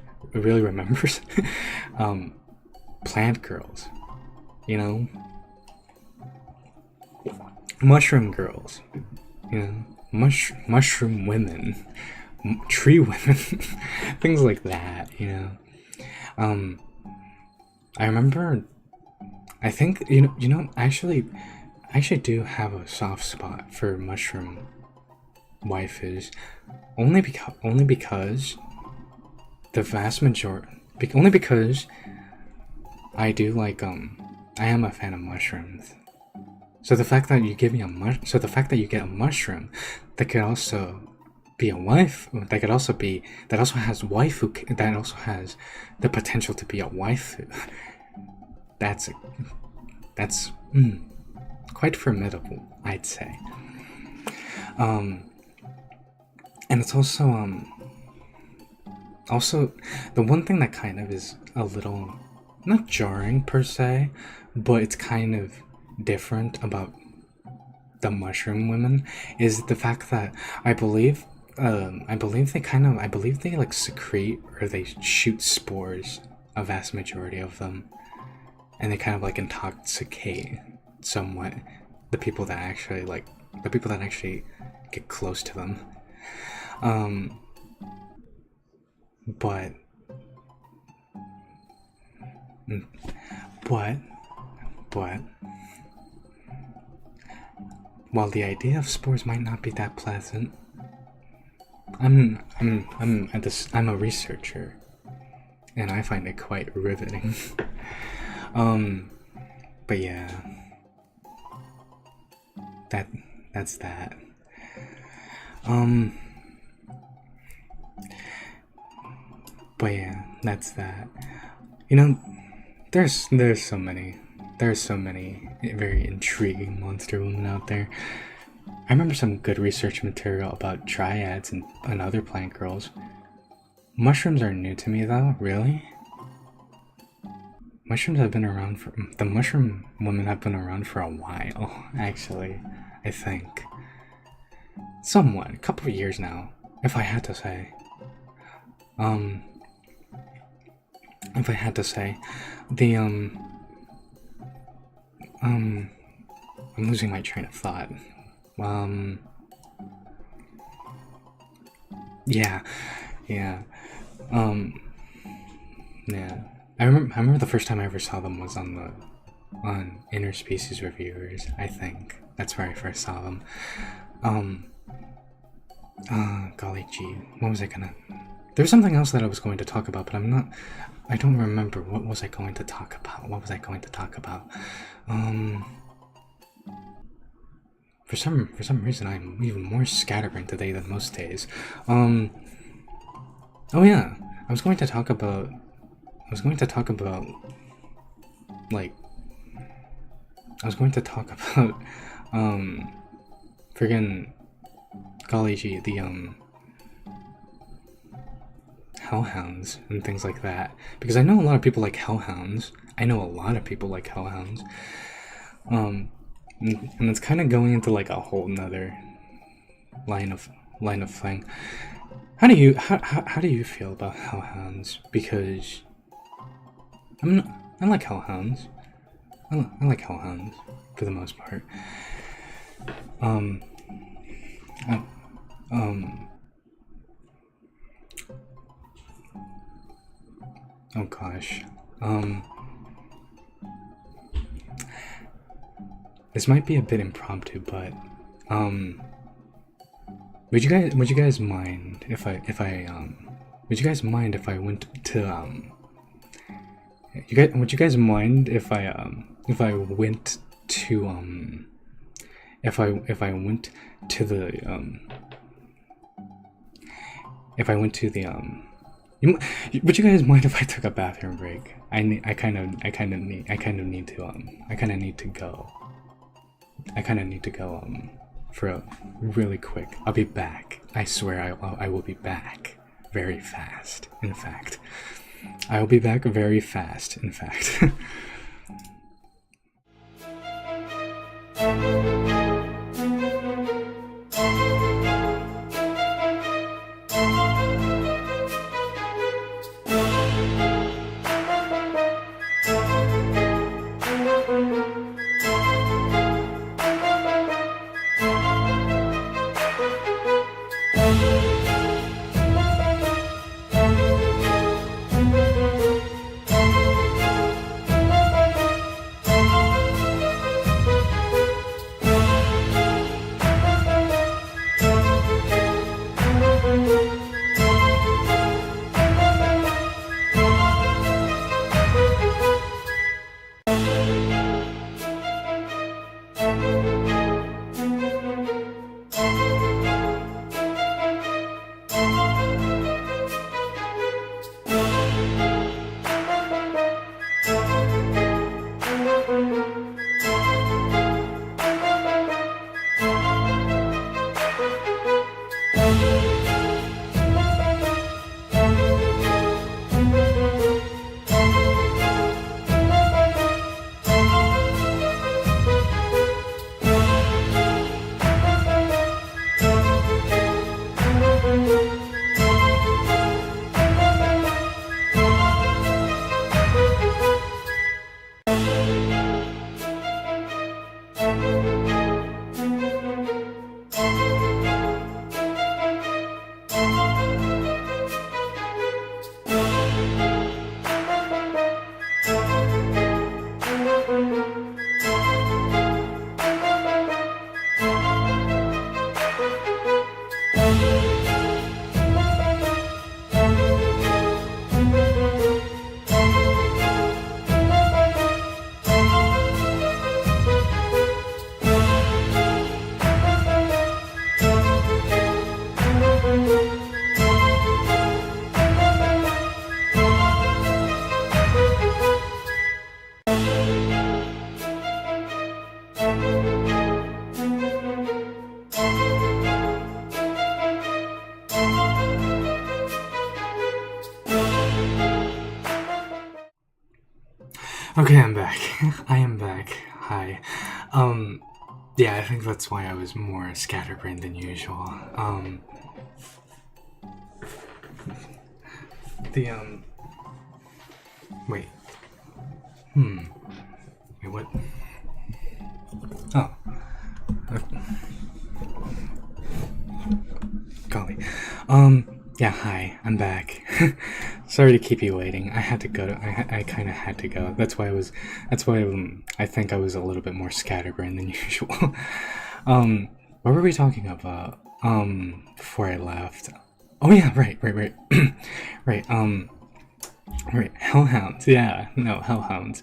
Speaker 1: Plant girls. You know, mushroom girls. You know, mushroom women, tree women, things like that. You know, I remember. I think you know. Actually, I actually do have a soft spot for mushroom waifus, only because the vast majority, only because I do like I am a fan of mushrooms. So the fact that you give me the fact that you get a mushroom that could also be a wife, that also has the potential to be a waifu. That's quite formidable, I'd say. And it's also the one thing that kind of is a little not jarring per se, but it's kind of different about the mushroom women is the fact that I believe they like secrete or they shoot spores, a vast majority of them, and they kind of like intoxicate somewhat the people that actually get close to them. But while the idea of spores might not be that pleasant, I'm a researcher, and I find it quite riveting. But yeah, that's that. But yeah, that's that. You know, there's so many very intriguing monster women out there. I remember some good research material about dryads and other plant girls. Mushrooms are new to me though, really? The mushroom women have been around for a while, actually, I think. Somewhat, a couple of years now, if I had to say. I'm losing my train of thought. Yeah. Yeah. I remember the first time I ever saw them was on Interspecies Reviewers, I think. That's where I first saw them. Golly gee, what was I gonna... There's something else that I was going to talk about, but I'm I don't remember. What was I going to talk about? What was I going to talk about? For some reason, I'm even more scatterbrained today than most days. Oh yeah, I was going to talk about, like, friggin' golly gee, the, hellhounds and things like that. Because I know a lot of people like hellhounds. And it's kind of going into like a whole nother line of thing. How do you feel about hellhounds? Because I like hellhounds. I like hellhounds for the most part. Oh gosh. This might be a bit impromptu, but would you guys mind if I would you guys mind if I went to would you guys mind if I went to would you guys mind if I took a bathroom break? I need to go for a really quick. I'll be back. I swear I will be back very fast. In fact, I will be back very fast. In fact. Okay, I'm back. I am back. Hi. Yeah, I think that's why I was more scatterbrained than usual. Wait. Wait, what? Oh. Golly. Yeah, hi, I'm back. Sorry to keep you waiting. I had to go. I kind of had to go. That's why I think I was a little bit more scatterbrained than usual. What were we talking about? Before I left. Oh yeah, right. Right. Right, hellhounds. Yeah, no, hellhounds.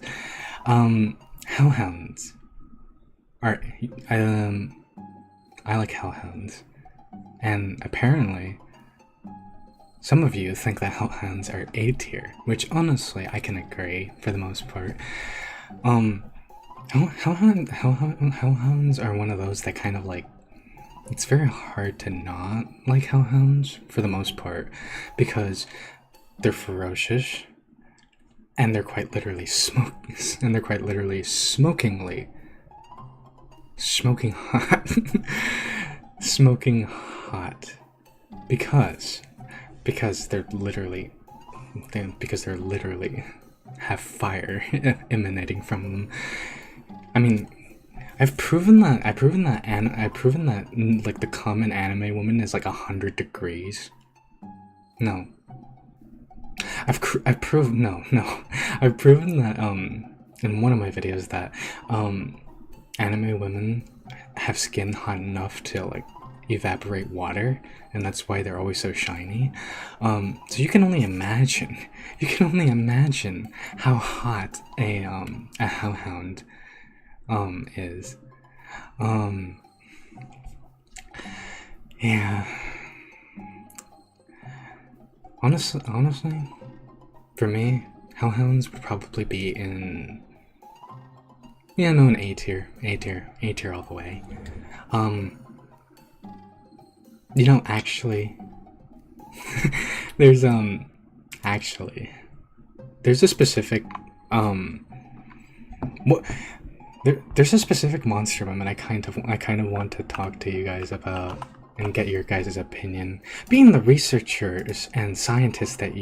Speaker 1: Hellhounds are I like hellhounds, and apparently some of you think that hellhounds are A tier, which honestly I can agree for the most part. Hellhounds are one of those that kind of like, it's very hard to not like hellhounds for the most part because they're ferocious and they're quite literally smokingly smoking hot smoking hot because they're literally have fire emanating from them. I mean, I've proven that like the common anime woman is like 100 degrees. No. I've proven I've proven that in one of my videos that anime women have skin hot enough to like evaporate water, and that's why they're always so shiny. So you can only imagine how hot a hellhound is. Yeah. Honestly, for me, hellhounds would probably be in, yeah, no, an A tier all the way. You know, actually, there's there's a specific there's a specific monster woman I kind of want to talk to you guys about and get your guys' opinion. Being the researchers and scientists that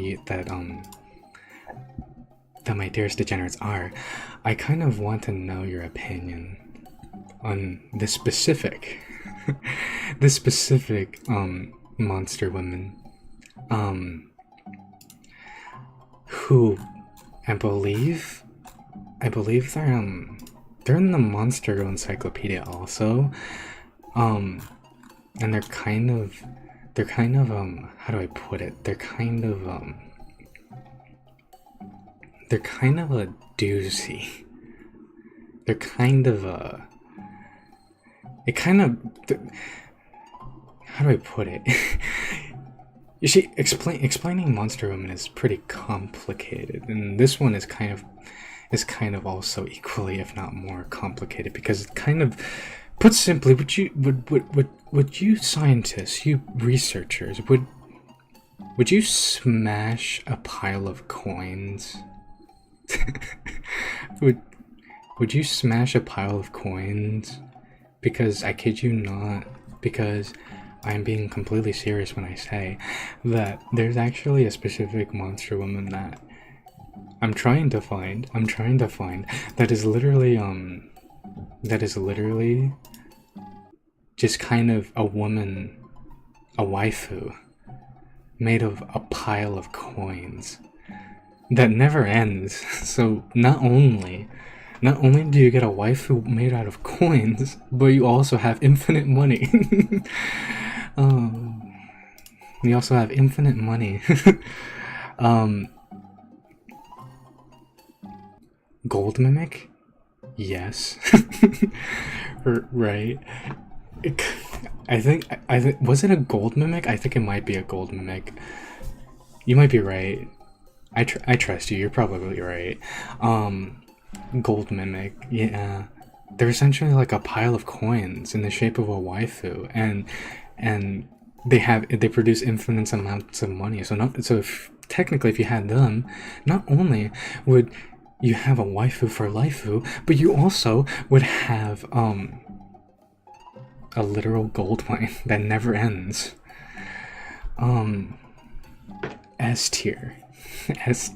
Speaker 1: my dearest degenerates are, I kind of want to know your opinion on this specific monster woman, who I believe they're in the Monster Encyclopedia also, and they're kind of how do I put it? They're kind of a doozy. They're kind of a... how do I put it? You see, explaining Monster Woman is pretty complicated, and this one is kind of also equally, if not more, complicated, because it kind of, put simply, would you scientists, you researchers, would you smash a pile of coins? Would you smash a pile of coins? Because I kid you not, because I'm being completely serious when I say that there's actually a specific monster woman that I'm trying to find that is literally just kind of a woman, a waifu, made of a pile of coins that never ends. So not only do you get a waifu made out of coins, but you also have infinite money. You also have infinite money. Gold mimic? Yes. Right. I think was it a gold mimic? I think it might be a gold mimic. You might be right. I trust you. You're probably right. Gold mimic. Yeah. They're essentially like a pile of coins in the shape of a waifu, and they produce infinite amounts of money. So technically if you had them, not only would you have a waifu for laifu, but you also would have a literal gold mine that never ends. S tier. S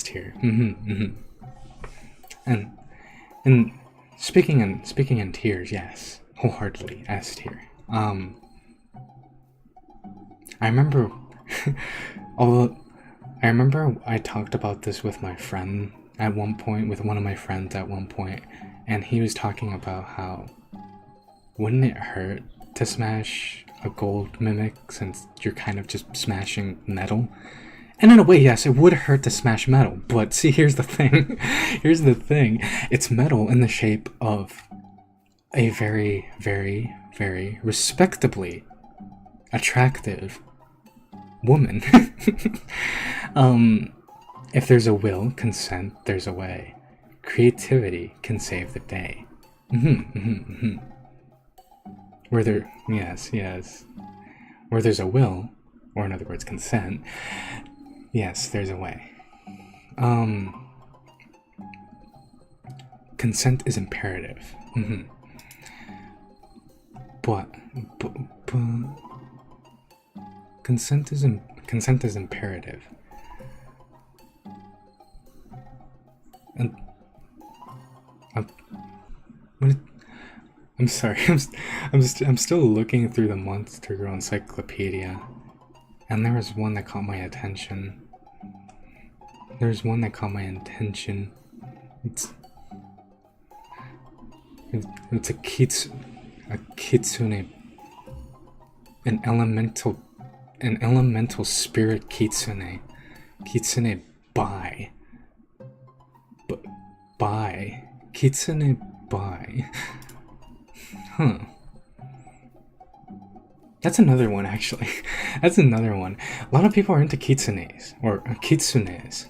Speaker 1: tier. And speaking in tiers, yes, wholeheartedly S tier. I remember I talked about this with my friend at one point, with one of my friends at one point, and he was talking about how wouldn't it hurt to smash a gold mimic since you're kind of just smashing metal, And in a way, yes, it would hurt to smash metal. But see, here's the thing. Here's the thing. It's metal in the shape of a very, very, very respectably attractive woman. If there's a will, consent, there's a way. Creativity can save the day. Where there, yes, where there's a will, or in other words, consent, yes, there's a way. Consent is imperative. But consent is imperative. And I'm sorry. I'm still looking through the Monster Girl encyclopedia, and there was one that caught my attention. It's a kitsune, an elemental spirit kitsune bai. Kitsune bai. Huh. That's another one, actually. That's another one. A lot of people are into kitsunes, or kitsunes.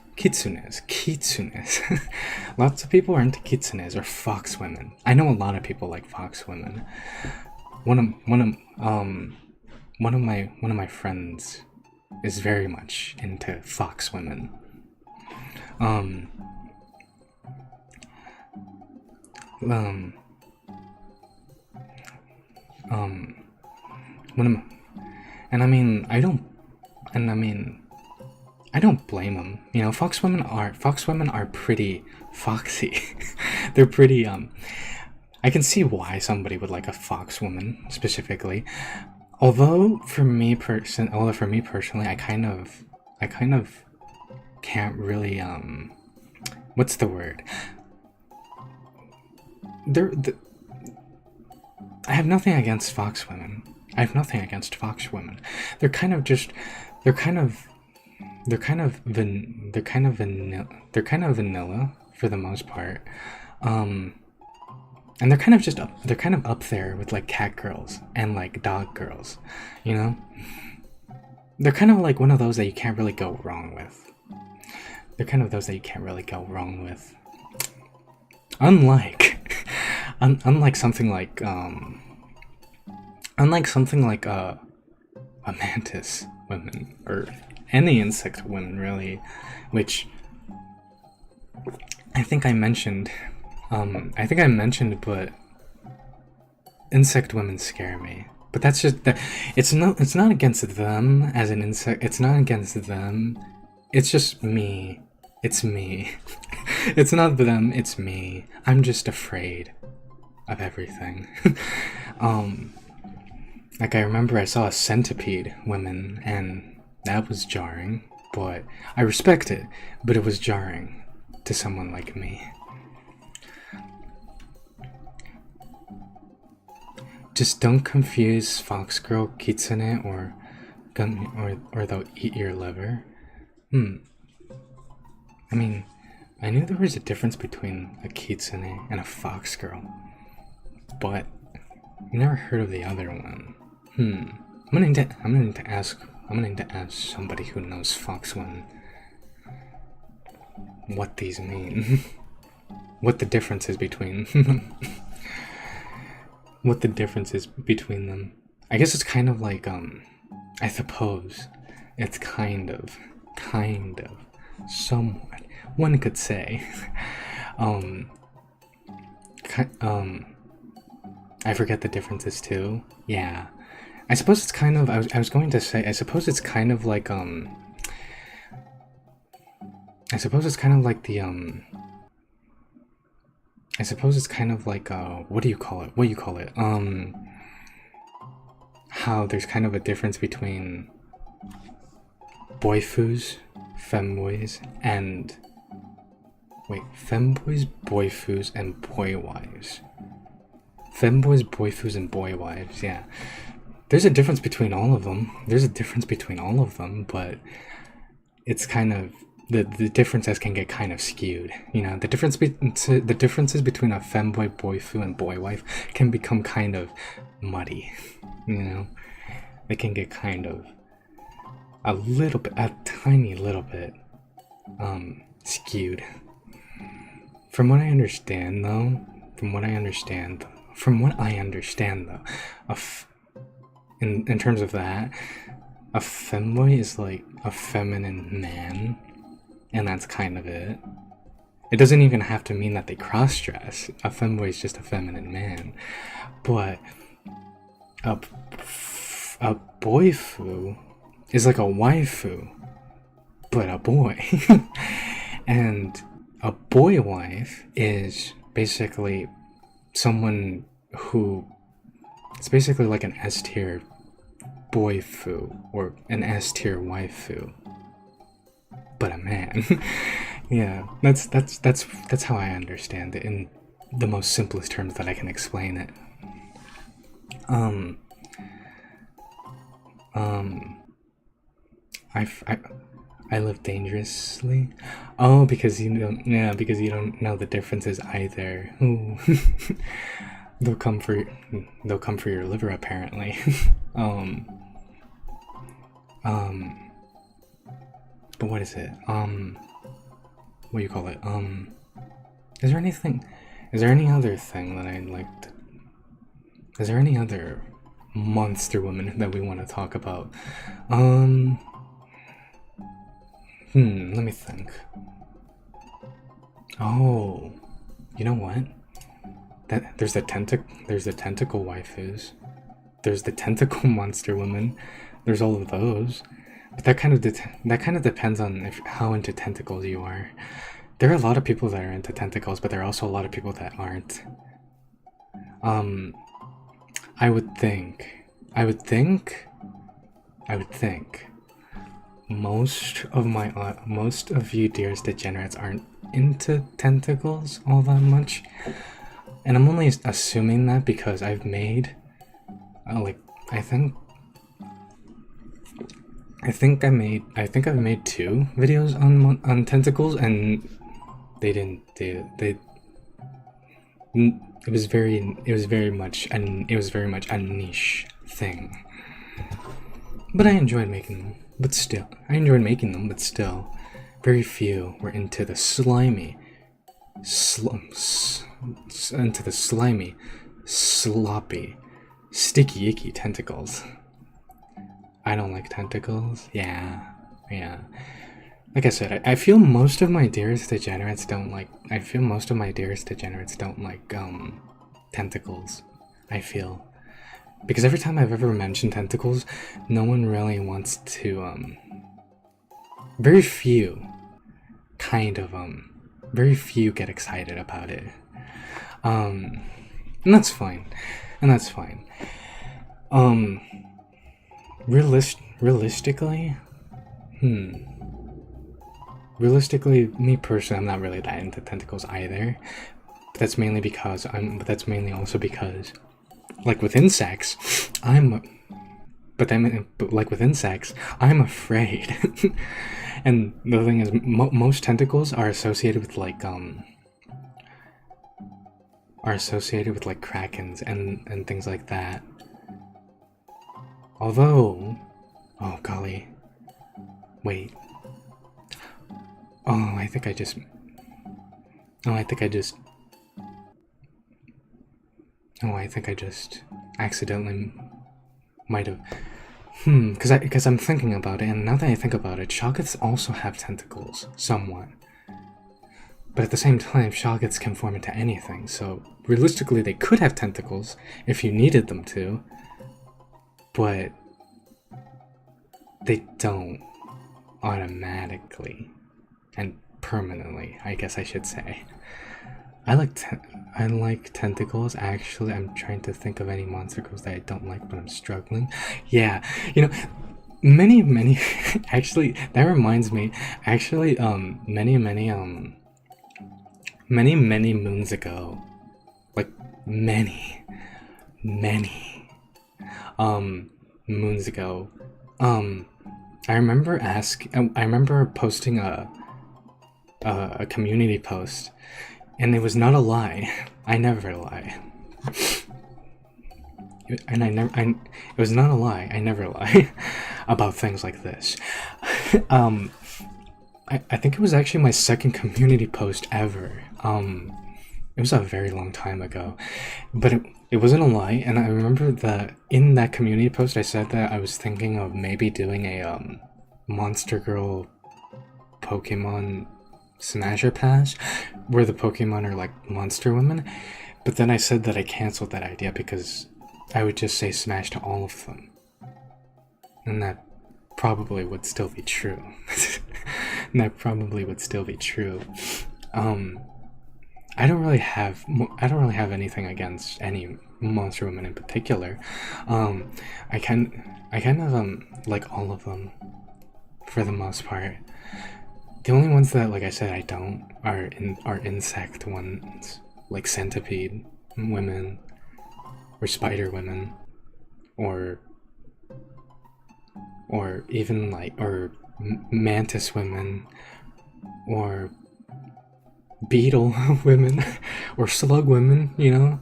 Speaker 1: Lots of people are into kitsunes, or fox women. I know a lot of people like fox women. One of my friends is very much into fox women. I don't blame them. You know, fox women are pretty foxy. They're pretty I can see why somebody would like a fox woman specifically. Although for me personally, I kind of can't really what's the word? I have nothing against fox women. They're kind of vanilla for the most part. And they're kind of up there with like cat girls and like dog girls, you know? They're kind of like one of those that you can't really go wrong with. Unlike something like a mantis women, or any insect women really, which I think I mentioned, but insect women scare me. But that's just that. It's not against them as an insect. It's not against them. It's just me. It's me. It's not them. It's me. I'm just afraid of everything. Like I remember I saw a centipede woman, and that was jarring. But I respect it. But it was jarring to someone like me. Just don't confuse fox girl kitsune or they'll eat your liver. I mean, I knew there was a difference between a kitsune and a fox girl, but I've never heard of the other one. I'm gonna need to ask somebody who knows fox women what these mean. What the difference is between what the difference is between them. I guess it's kind of like I suppose it's kind of somewhat, one could say. I forget the differences too. Yeah, I suppose it's kind of, I was going to say, I suppose it's kind of like the what do you call it? How there's kind of a difference between boyfus, femboys, and femboys, boyfus, and boy wives. Femboys, boyfus, and boy wives, yeah. There's a difference between all of them. But it's kind of the differences can get kind of skewed. You know, the differences between a femboy boyfu and boy wife can become kind of muddy. You know, they can get kind of a tiny little bit skewed. From what I understand though, in terms of that, a femboy is like a feminine man, and that's kind of it. It doesn't even have to mean that they cross-dress. A femboy is just a feminine man. But a boyfu is like a waifu, but a boy. And a boy wife is basically someone who... It's basically like an S-tier boyfu or an S-tier waifu, but a man. Yeah, that's how I understand it in the most simplest terms that I can explain it. I live dangerously. Oh, because you don't. Yeah, because you don't know the differences either. Ooh. They'll come for your liver apparently. But what is it? What do you call it? Is there any other thing that I liked? Is there any other monster women that we want to talk about? Let me think. Oh, you know what? There's the tentacle waifus. There's the tentacle monster women. There's all of those. But that kind of depends on how into tentacles you are. There are a lot of people that are into tentacles, but there are also a lot of people that aren't. I would think most of you dearest degenerates aren't into tentacles all that much. And I'm only assuming that because I've made, I think I've made 2 videos on tentacles, and it was very much a niche thing. But I enjoyed making them. But still, very few were into the slimy, sloppy, sticky icky tentacles. I don't like tentacles. Yeah. Like I said, I feel most of my dearest degenerates don't like tentacles. I feel. Because every time I've ever mentioned tentacles, no one really wants to, very few get excited about it. And that's fine. Realistically, me personally, I'm not really that into tentacles either. But that's mainly also because, like with insects, I'm afraid. And the thing is, most tentacles are associated with krakens and things like that. Although, oh golly, wait. I think I just accidentally might have. Because I'm thinking about it, and now that I think about it, shoggoths also have tentacles, somewhat. But at the same time, shoggoths can form into anything, so realistically they could have tentacles if you needed them to, but they don't automatically and permanently, I guess I should say. I like tentacles. Actually, I'm trying to think of any monstercles that I don't like, but I'm struggling. Yeah, you know, many actually, that reminds me, actually, many moons ago, like many moons ago, I remember posting a community post, and it was not a lie. I never lie. And it was not a lie. I never lie about things like this. I think it was actually my second community post ever. It was a very long time ago, but it wasn't a lie. And I remember that in that community post, I said that I was thinking of maybe doing a Monster Girl Pokemon Smasher Pass, where the Pokemon are like monster women. But then I said that I canceled that idea because I would just say smash to all of them, and that probably would still be true. And that probably would still be true. I don't really have anything against any monster women in particular. I kind of like all of them for the most part. The only ones that, like I said, I don't are insect ones, like centipede women, or spider women, or even like mantis women, or beetle women, or slug women. You know,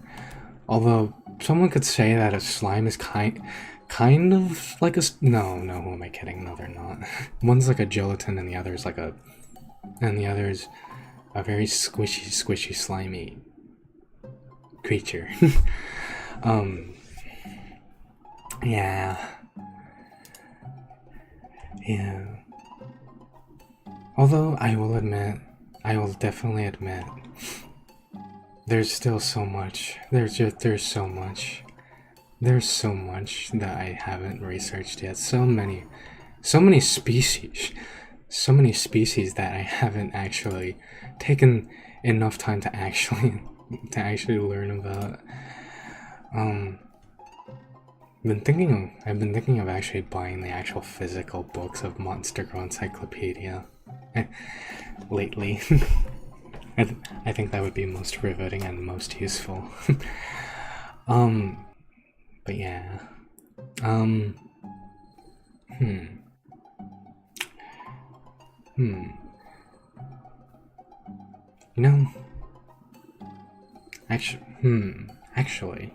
Speaker 1: although someone could say that a slime is kind of like a no. Who am I kidding? No, they're not. One's like a gelatin, and the other's a very squishy, slimy creature. Yeah. Although I will definitely admit, there's still so much. There's so much. There's so much that I haven't researched yet. So many species. So many species that I haven't actually taken enough time to actually learn about. I've been thinking of actually buying the actual physical books of Monster Girl Encyclopedia lately. I think that would be most riveting and most useful. But yeah. You know, actually,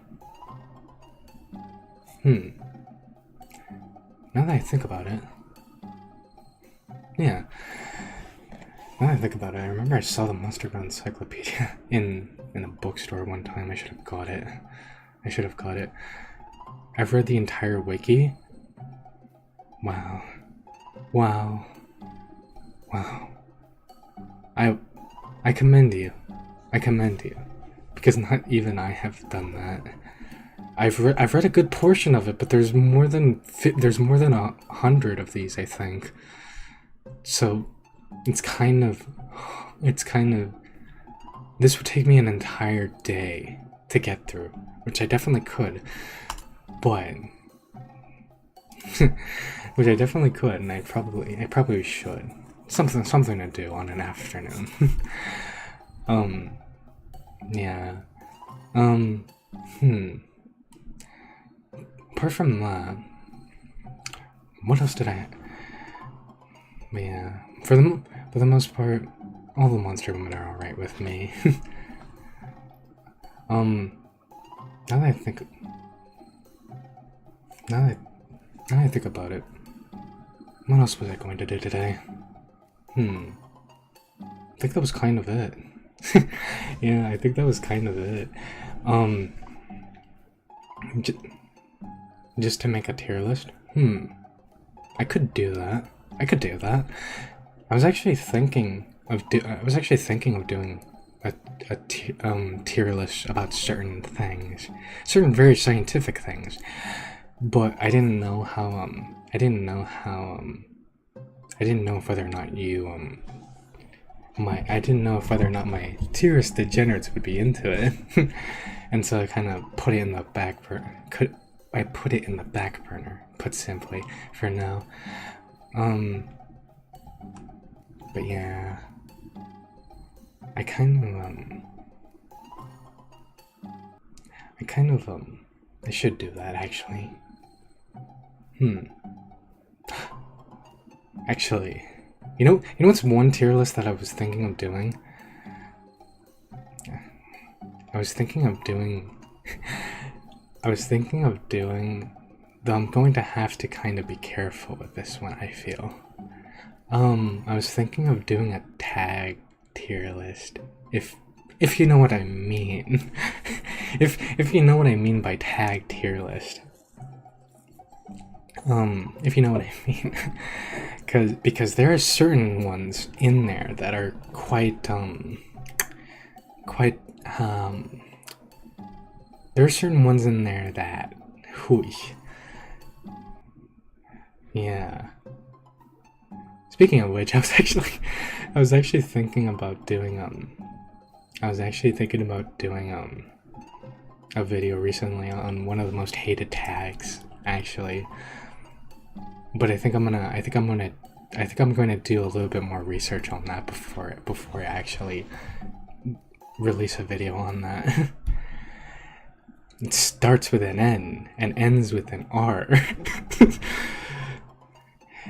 Speaker 1: now that I think about it, yeah, now that I think about it, I remember I saw the Monster Girl Encyclopedia in a bookstore one time. I should have got it. I've read the entire wiki. Wow. I commend you. Because not even I have done that. I've read a good portion of it, but there's more than 100 of these, I think. So it's kind of this would take me an entire day to get through, which I definitely could. But and I probably should. Something to do on an afternoon. Yeah. Apart from that, what else did I? Yeah. For the most part, all the monster women are alright with me. Now that I think about it, what else was I going to do today? I think that was kind of it. Yeah, I think that was kind of it. Just to make a tier list? I could do that. I was actually thinking of doing a tier list about certain things, certain very scientific things, but I didn't know whether or not my dearest degenerates would be into it. And so I kind of put it in the back burner. I put it in the back burner, put simply, for now. But yeah, I should do that, actually. Actually, you know what's one tier list that I was thinking of doing? I was thinking of doing though I'm going to have to kind of be careful with this one, I feel. I was thinking of doing a tag tier list, if you know what I mean. if you know what I mean by tag tier list. If you know what I mean. because there are certain ones in there that are quite there are certain ones in there that hui. Yeah. Speaking of which, I was actually thinking about doing a video recently on one of the most hated tags, actually. But I think I'm going to do a little bit more research on that before I actually release a video on that. It starts with an N and ends with an R.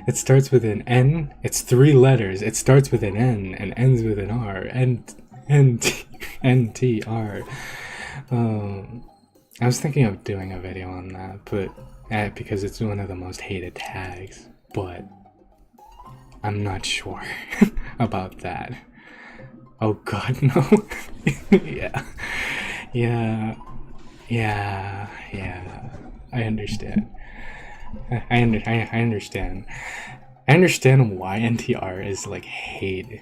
Speaker 1: It starts with an N. It's 3 letters. It starts with an N and ends with an R. NTR. I was thinking of doing a video on that, but because it's one of the most hated tags. But I'm not sure about that. Oh God, no. Yeah. I understand. I understand. I understand why NTR is like hate.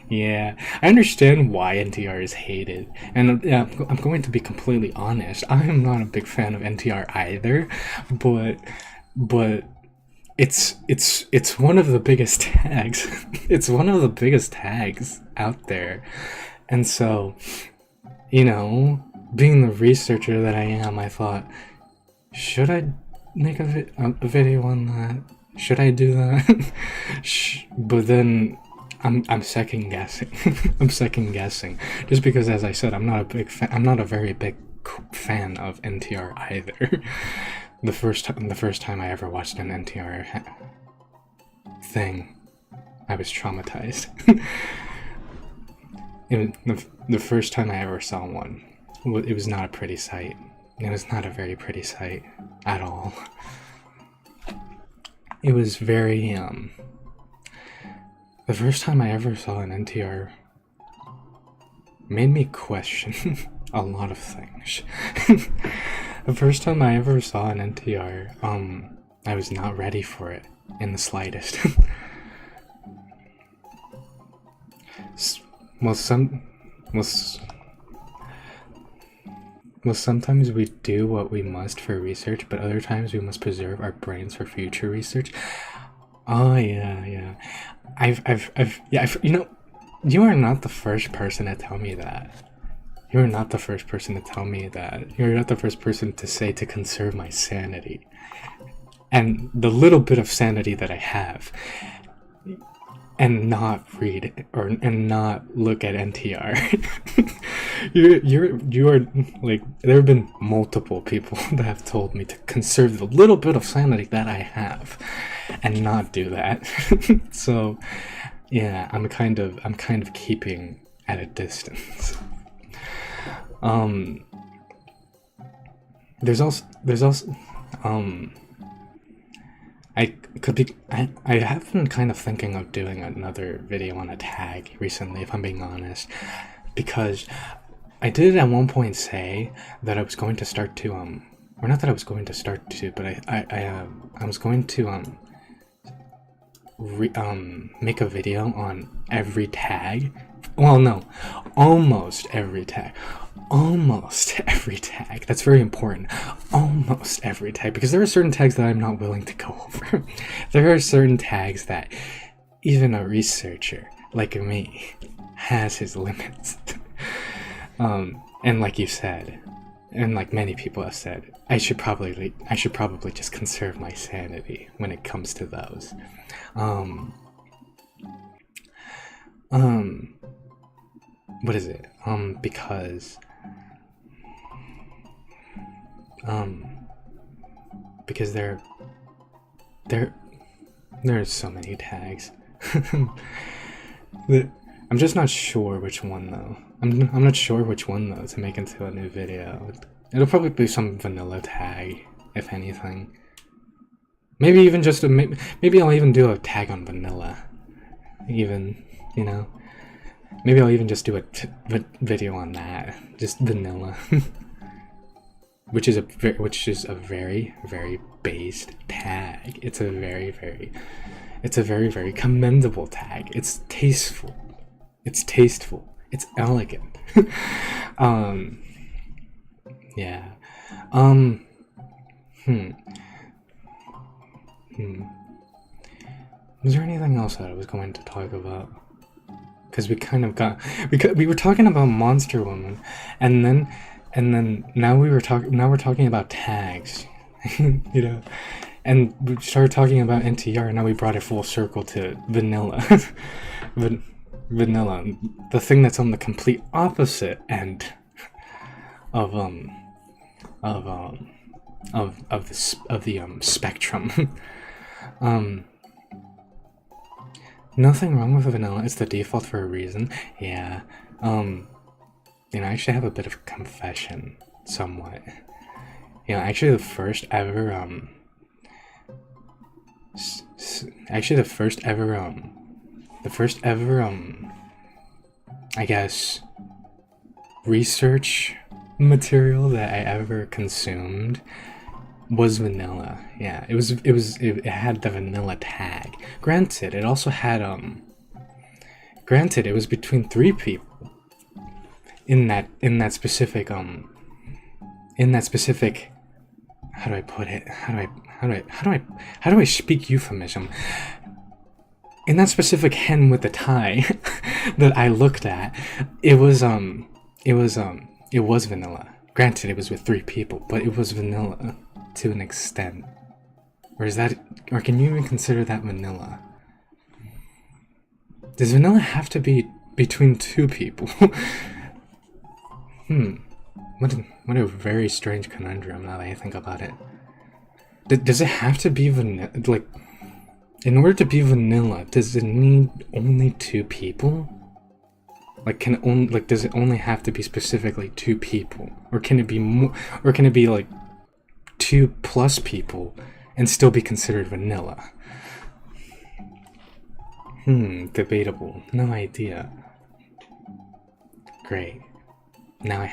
Speaker 1: Yeah, I understand why NTR is hated, and I'm going to be completely honest. I am not a big fan of NTR either, but it's one of the biggest tags. It's one of the biggest tags out there, and so, you know, being the researcher that I am, I thought, should I make a video on that? Should I do that? But then I'm second guessing. I'm second guessing just because, as I said, I'm not a very big fan of NTR either. The first time I ever watched an NTR thing, I was traumatized. The first time I ever saw one, it was not a pretty sight. It was not a very pretty sight at all. It was very, the first time I ever saw an NTR made me question a lot of things. The first time I ever saw an NTR, I was not ready for it in the slightest. Sometimes we do what we must for research, but other times we must preserve our brains for future research. Oh yeah. You know, you are not the first person to tell me that. You are not the first person to tell me that. You're not the first person to say to conserve my sanity. And the little bit of sanity that I have, and not read and not look at NTR. you are like, there have been multiple people that have told me to conserve the little bit of sanity that I have and not do that. So yeah, I'm kind of keeping at a distance. There's also I have been kind of thinking of doing another video on a tag recently, if I'm being honest, because I did at one point say that I was going to start to or not that I was going to start to, but I was going to make a video on every tag. Well, no, almost every tag. Almost every tag. That's very important. Almost every tag, because there are certain tags that I'm not willing to go over. There are certain tags that even a researcher like me has his limits. And like you said, and like many people have said, I should probably just conserve my sanity when it comes to those. What is it? Because they're There's so many tags. I'm just not sure which one though. I'm not sure which one though to make into a new video. It'll probably be some vanilla tag, if anything. Maybe even just a maybe I'll even do a tag on vanilla. Even, you know. Maybe I'll even just do a video on that, just vanilla. which is a very very based tag. It's a very very commendable tag. It's tasteful. It's elegant. Yeah. Was there anything else that I was going to talk about? Because we kind of got we were talking about Monster Woman, and then now we're talking about tags, you know, and we started talking about NTR, and now we brought it full circle to vanilla. Vanilla, the thing that's on the complete opposite end of the spectrum. Nothing wrong with vanilla. It's the default for a reason. Yeah. You know, I actually have a bit of a confession, somewhat. You know, actually the first ever I guess research material that I ever consumed was vanilla. Yeah, it had the vanilla tag. Granted, it also had granted, it was between 3 people in that specific how do I put it? How do I speak euphemism? In that specific hen with the tie that I looked at, it was vanilla. Granted, it was with 3 people, but it was vanilla to an extent. Or can you even consider that vanilla? Does vanilla have to be between 2 people? What a very strange conundrum now that I think about it. Does it have to be vanilla? Like, in order to be vanilla, does it need only 2 people? Like, does it only have to be specifically 2 people? Or can it be more, or can it be like 2 plus people and still be considered vanilla? Debatable. No idea. Great. Now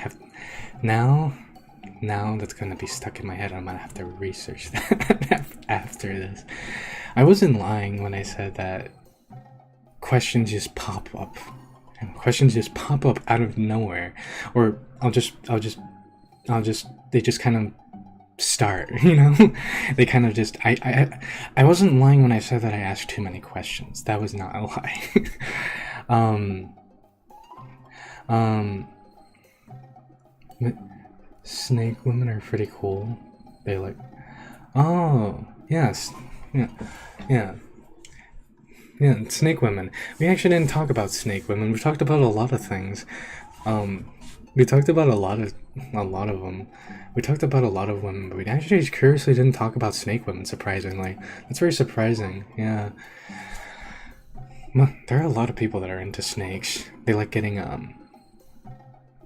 Speaker 1: that's gonna be stuck in my head. I'm gonna have to research that after this. I wasn't lying when I said that questions just pop up. And questions just pop up out of nowhere. Or they just kind of start, you know? They kind of just, I wasn't lying when I said that I asked too many questions. That was not a lie. Snake women are pretty cool. They like, oh, yes, yeah, snake women. We actually didn't talk about snake women. We talked about a lot of things. We talked about a lot of them. We talked about a lot of women, but we actually curiously didn't talk about snake women, surprisingly. That's very surprising, yeah. There are a lot of people that are into snakes. They like getting,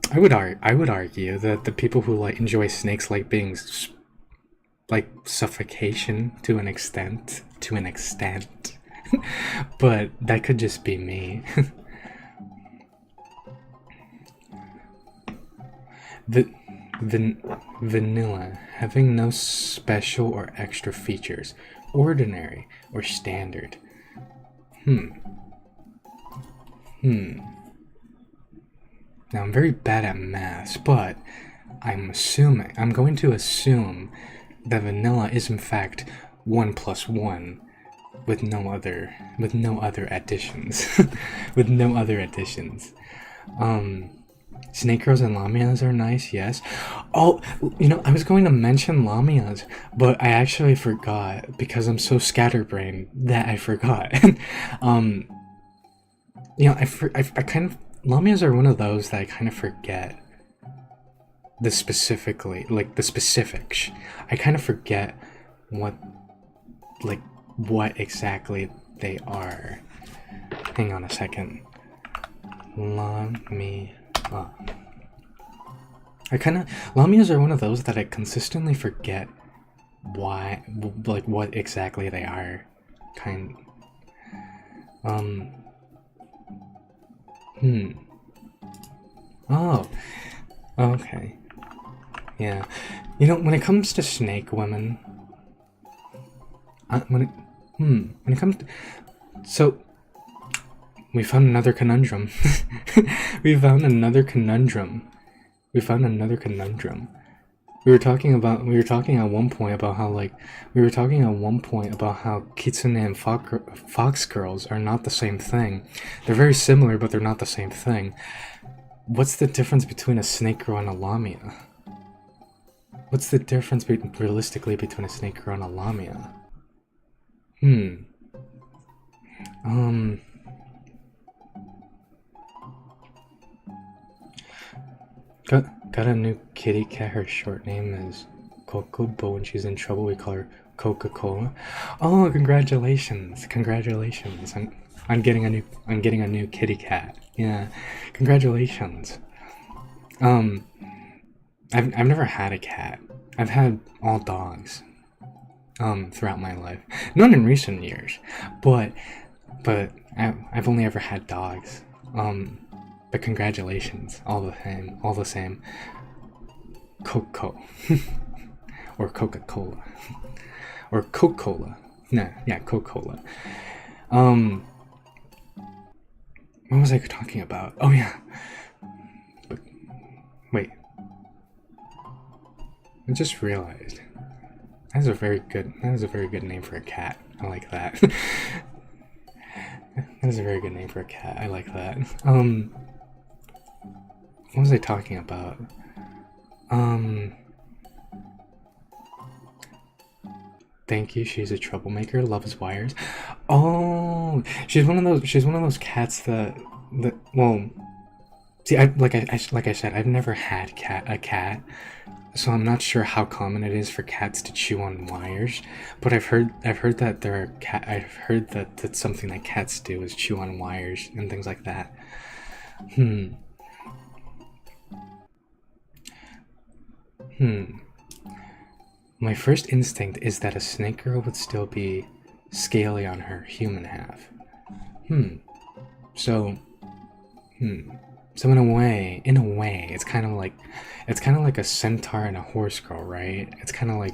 Speaker 1: I would argue that the people who like enjoy snakes like being like suffocation to an extent. But that could just be me. Vanilla, having no special or extra features, ordinary or standard. Now, I'm very bad at math, but I'm going to assume that vanilla is in fact 1 plus 1 with no other additions. With no other additions. Snake girls and lamias are nice, yes. Oh, you know, I was going to mention lamias, but I actually forgot because I'm so scatterbrained that I forgot. You know, I kind of, lamias are one of those that I kind of forget the specifics. I kind of forget what, like, what exactly they are. Hang on a second. Lamia. Lamias are one of those that I consistently forget why, like, what exactly they are. Oh. Okay. Yeah. You know, when it comes to snake women, when it comes to, so, we found another conundrum. We found another conundrum. We were talking at one point about how kitsune and fox girls are not the same thing. They're very similar, but they're not the same thing. What's the difference between a snake girl and a lamia? What's the difference realistically between a snake girl and a lamia? Got a new kitty cat. Her short name is Coco, but when she's in trouble we call her Coca-Cola. Oh, congratulations. I'm getting a new kitty cat. Yeah. Congratulations. I've never had a cat. I've had all dogs. Throughout my life. Not in recent years. But I've only ever had dogs. But congratulations, all the same. Coco. Or Coca-Cola. Or Coca-Cola. Nah, yeah, Coca-Cola. What was I talking about? Oh yeah. But, wait. I just realized. That is a very good name for a cat. I like that. That is a very good name for a cat. I like that. What was I talking about? Thank you. She's a troublemaker. Loves wires. Oh, she's one of those cats that well. See, like I said, I've never had a cat, so I'm not sure how common it is for cats to chew on wires. But I've heard that that's something that cats do, is chew on wires and things like that. My first instinct is that a snake girl would still be scaly on her human half. So in a way, it's kind of like a centaur and a horse girl, right? It's kind of like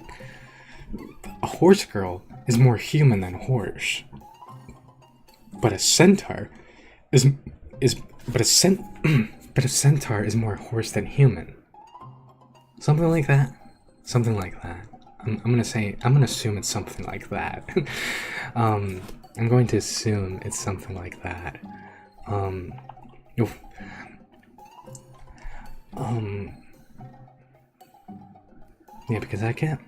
Speaker 1: a horse girl is more human than horse, but a centaur is more horse than human. Something like that. I'm gonna assume it's something like that. I'm going to assume it's something like that. Yeah, because I can't.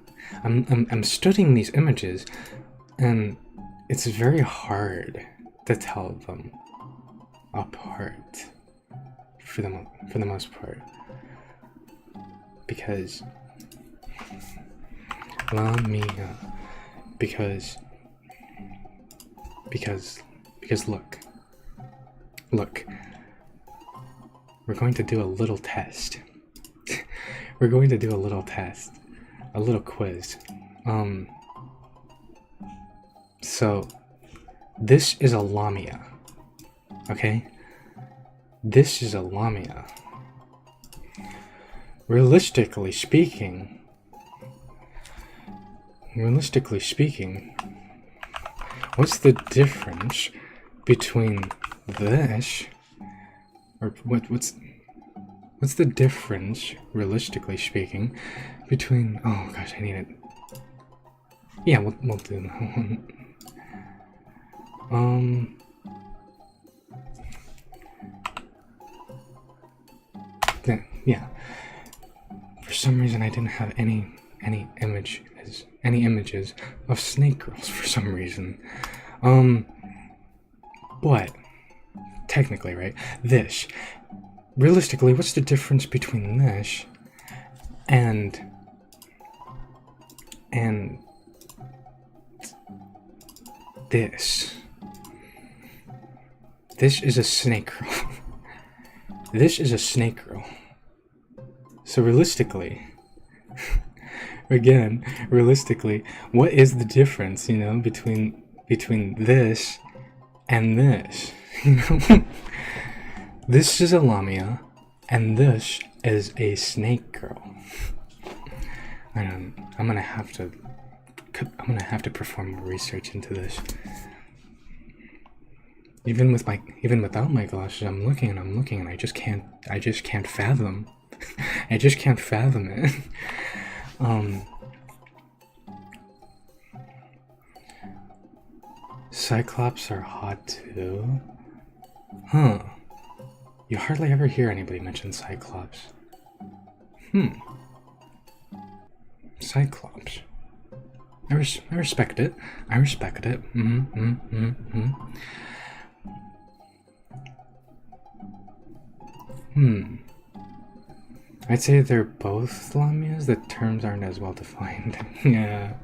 Speaker 1: I'm studying these images, and it's very hard to tell them apart for the most part, because look, we're going to do a little test. We're going to do a little test, a little quiz. So this is a lamia, okay? This is a lamia. Realistically speaking, what's the difference between this, or what's the difference, realistically speaking, between, oh gosh, I need it. Yeah, we'll do that one. Yeah. For some reason, I didn't have any images of snake girls for some reason. But technically, right? This, realistically, what's the difference between this and this. This is a snake girl. This is a snake girl. So realistically, again, realistically, what is the difference, you know, between this and this? You know, this is a lamia, and this is a snake girl. I'm gonna have to perform more research into this. Even without my glasses, I'm looking, and I just can't fathom. I just can't fathom it. Cyclops are hot too? Huh. You hardly ever hear anybody mention Cyclops. Cyclops. I respect it. I respect it. I'd say they're both lamias. The terms aren't as well defined. Yeah.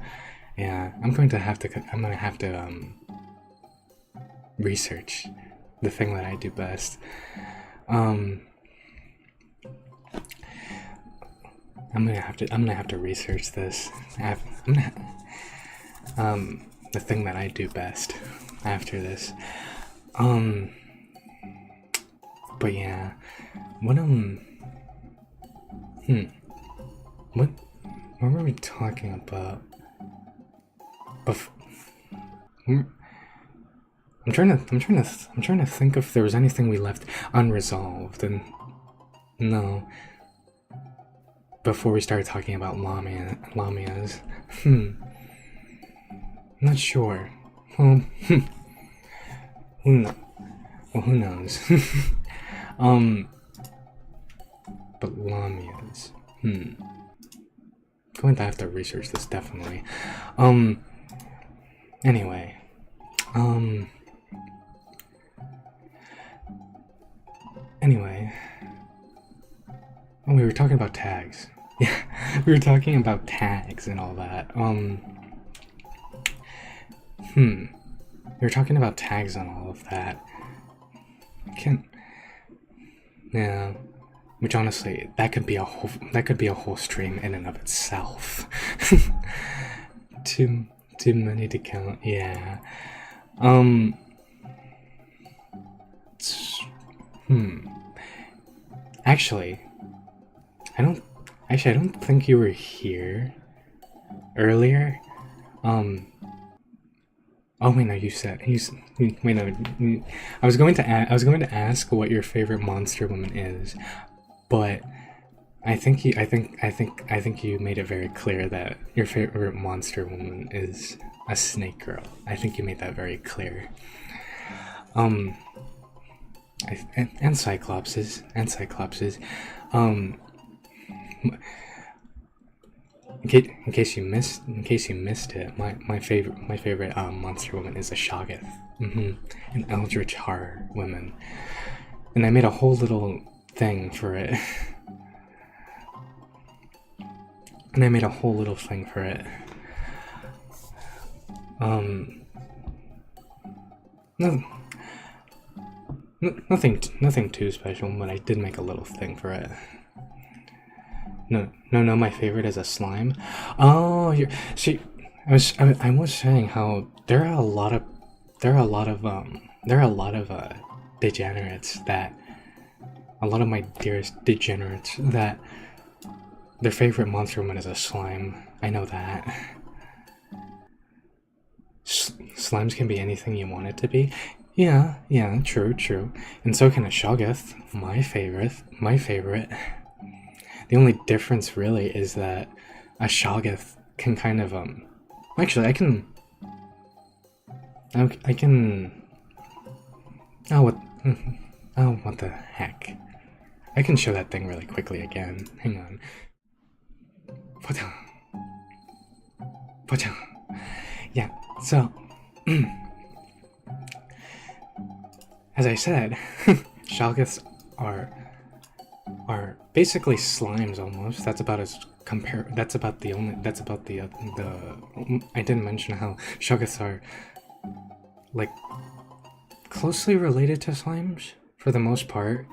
Speaker 1: I'm gonna have to research the thing that I do best. I'm gonna have to research this. The thing that I do best after this. But yeah, what were we talking about? I'm trying to think if there was anything we left unresolved, and no. Before we started talking about lamias, not sure. Well, who knows? But lamias. Going to have to research this definitely. Anyway. Oh, we were talking about tags. Yeah, we were talking about tags and all that. We were talking about tags and all of that. Yeah. Which honestly, that could be a whole stream in and of itself. Too many to count. Yeah. Actually, I don't think you were here earlier. Oh wait, no, wait, no. I was going to ask what your favorite monster woman is, but I think you made it very clear that your favorite monster woman is a snake girl. I think you made that very clear. And Cyclopses. In case you missed it, my favorite monster woman is a Shoggoth, an eldritch horror woman, and I made a whole little thing for it. Nothing too special, but I did make a little thing for it. No, my favorite is a slime. Oh, I was saying how there are a lot of degenerates that, a lot of my dearest degenerates that their favorite monster woman is a slime. I know that. Slimes can be anything you want it to be. Yeah, true. And so can a Shoggoth, my favorite. The only difference really is that a Shoggoth can kind of, actually I can, oh what the heck. I can show that thing really quickly again. Hang on. Yeah, so, as I said, Shoggoths are basically slimes almost. That's about the I didn't mention how Shoggoths are like closely related to slimes for the most part,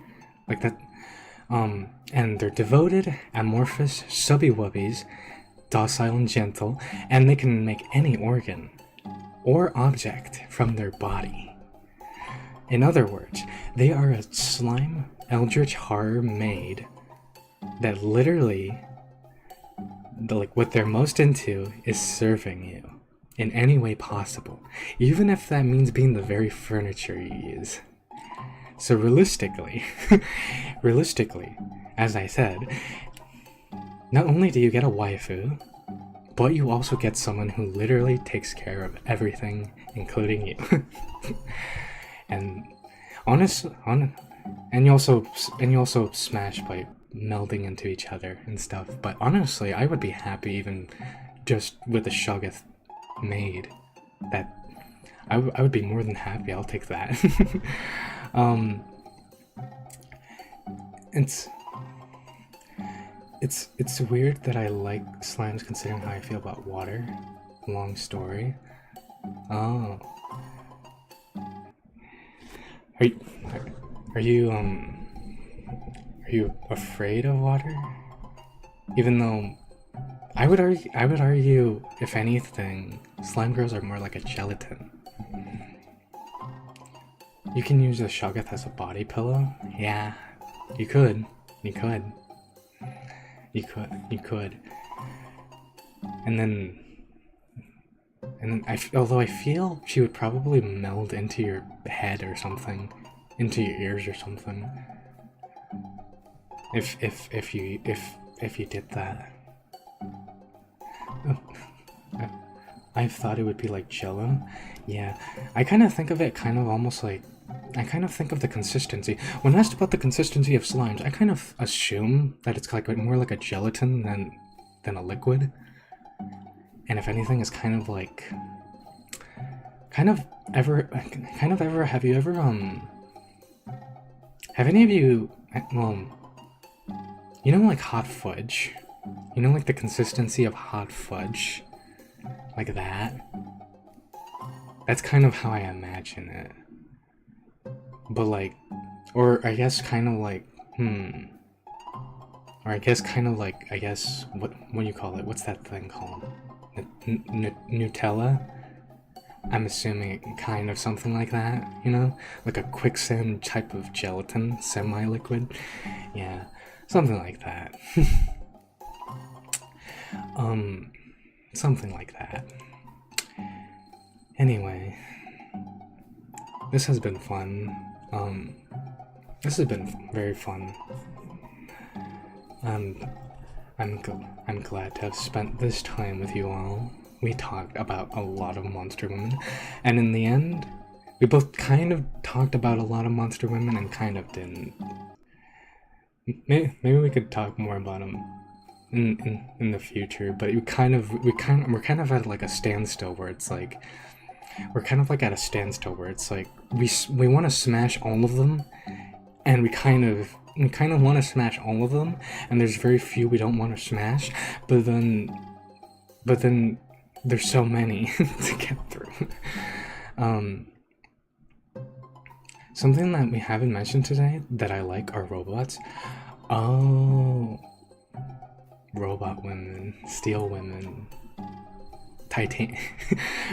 Speaker 1: like that. And they're devoted, amorphous, subby-wubbies, docile and gentle, and they can make any organ or object from their body. In other words, they are a slime eldritch horror made that literally, like, what they're most into is serving you in any way possible, even if that means being the very furniture you use. So realistically, as I said, not only do you get a waifu, but you also get someone who literally takes care of everything, including you. And and you also smash by melding into each other and stuff. But honestly, I would be happy even just with the Shoggoth made. That I would be more than happy. I'll take that. It's weird that I like slimes considering how I feel about water. Long story. Oh. Are you afraid of water? Even though I would argue, if anything, slime girls are more like a gelatin. You can use a Shoggoth as a body pillow? Yeah, you could. You could. And then although I feel she would probably meld into your head or something, into your ears or something. If you did that. I've thought it would be like Jello. Yeah, I kind of think of it kind of almost like, I kind of think of the consistency. When asked about the consistency of slimes, I kind of assume that it's like more like a gelatin than a liquid. And if anything, it's kind of like, have any of you, you know, like hot fudge? You know, like the consistency of hot fudge? Like that? That's kind of how I imagine it. But like, or I guess kind of like, or I guess kind of like, I guess, what do you call it? What's that thing called? Nutella? I'm assuming kind of something like that, you know? Like a quicksand type of gelatin, semi-liquid. Yeah, something like that. Something like that. Anyway, this has been fun. This has been very fun. I'm glad to have spent this time with you all. We talked about a lot of monster women, and in the end, we both kind of talked about a lot of monster women and kind of didn't. Maybe we could talk more about them in the future, but we're kind of at like a standstill where it's like, we're kind of like at a standstill where it's like we want to smash all of them, and we kind of want to smash all of them, and there's very few we don't want to smash, but then there's so many to get through. Something that we haven't mentioned today that I like are robots. Oh, robot women, steel women,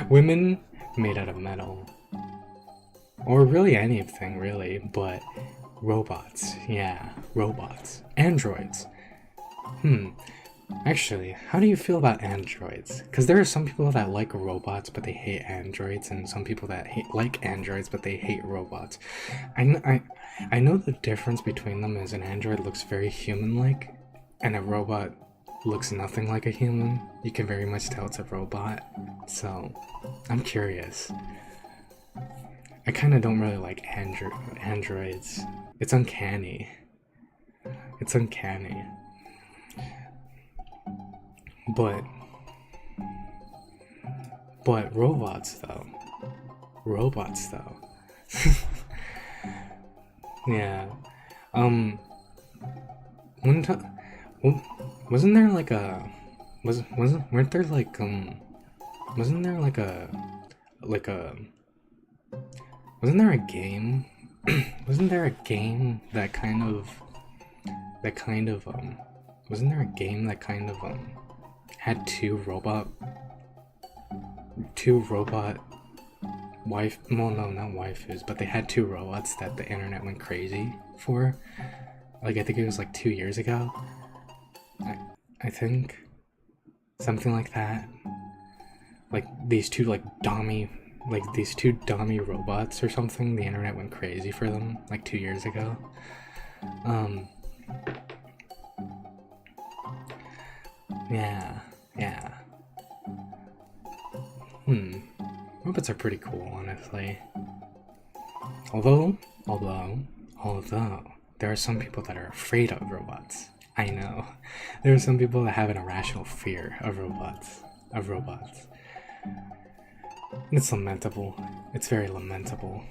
Speaker 1: women made out of metal, or really anything really, but robots, yeah, robots, androids. Actually, how do you feel about androids? Because there are some people that like robots but they hate androids, and some people that like androids but they hate robots. I know the difference between them is an android looks very human-like, and a robot looks nothing like a human. You can very much tell it's a robot. So, I'm curious. I kind of don't really like androids. It's uncanny. It's uncanny. But robots though. Yeah. One time, wasn't there like a, weren't there like wasn't there like a Wasn't there a game? Wasn't there a game that kind of wasn't there a game that kind of had two robot wife, well, no, not waifus, but they had two robots that the internet went crazy for? Like, I think it was like 2 years ago. I think something like that. Like these two dummy robots or something. The internet went crazy for them like 2 years ago. Yeah. Robots are pretty cool, honestly. Although there are some people that are afraid of robots. I know. There are some people that have an irrational fear of robots. It's lamentable. It's very lamentable.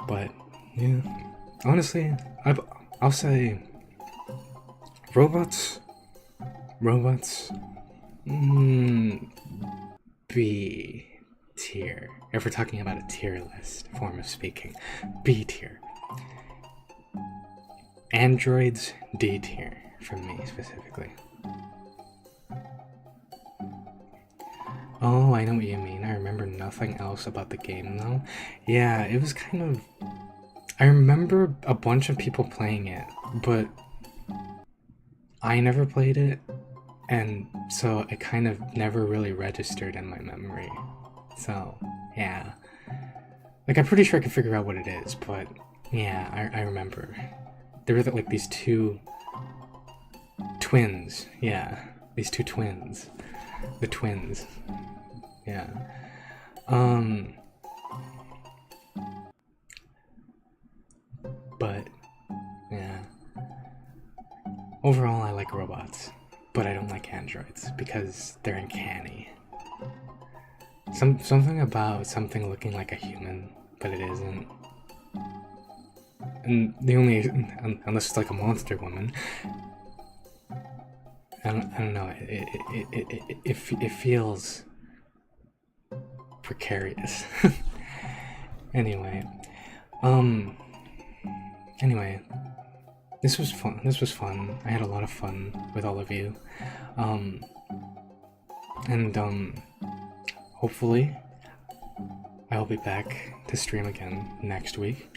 Speaker 1: But yeah, honestly, I'll say robots. B tier. If we're talking about a tier list form of speaking, B tier. Androids, D tier for me specifically. Oh, I know what you mean. I remember nothing else about the game though. Yeah, it was kind of... I remember a bunch of people playing it, but I never played it, and so it kind of never really registered in my memory. So, yeah. Like, I'm pretty sure I can figure out what it is, but yeah, I remember. There were like these two twins. Yeah, these two twins. The twins. Yeah. But yeah. Overall, I like robots, but I don't like androids because they're uncanny. Something about something looking like a human, but it isn't. And the only, unless it's like a monster woman. I don't know. It feels precarious. Anyway, this was fun. I had a lot of fun with all of you. Hopefully I'll be back to stream again next week.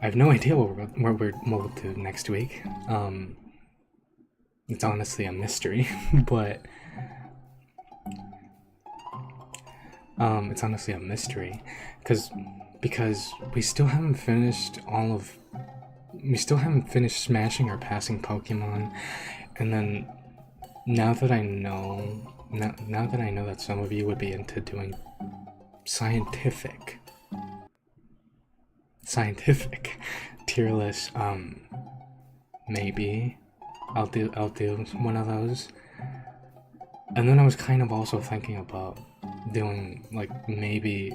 Speaker 1: I have no idea what we'll do next week. It's honestly a mystery, but it's honestly a mystery because we still haven't finished smashing or passing Pokemon, and then now that I know that some of you would be into doing scientific tier list, maybe I'll do one of those. And then I was kind of also thinking about doing maybe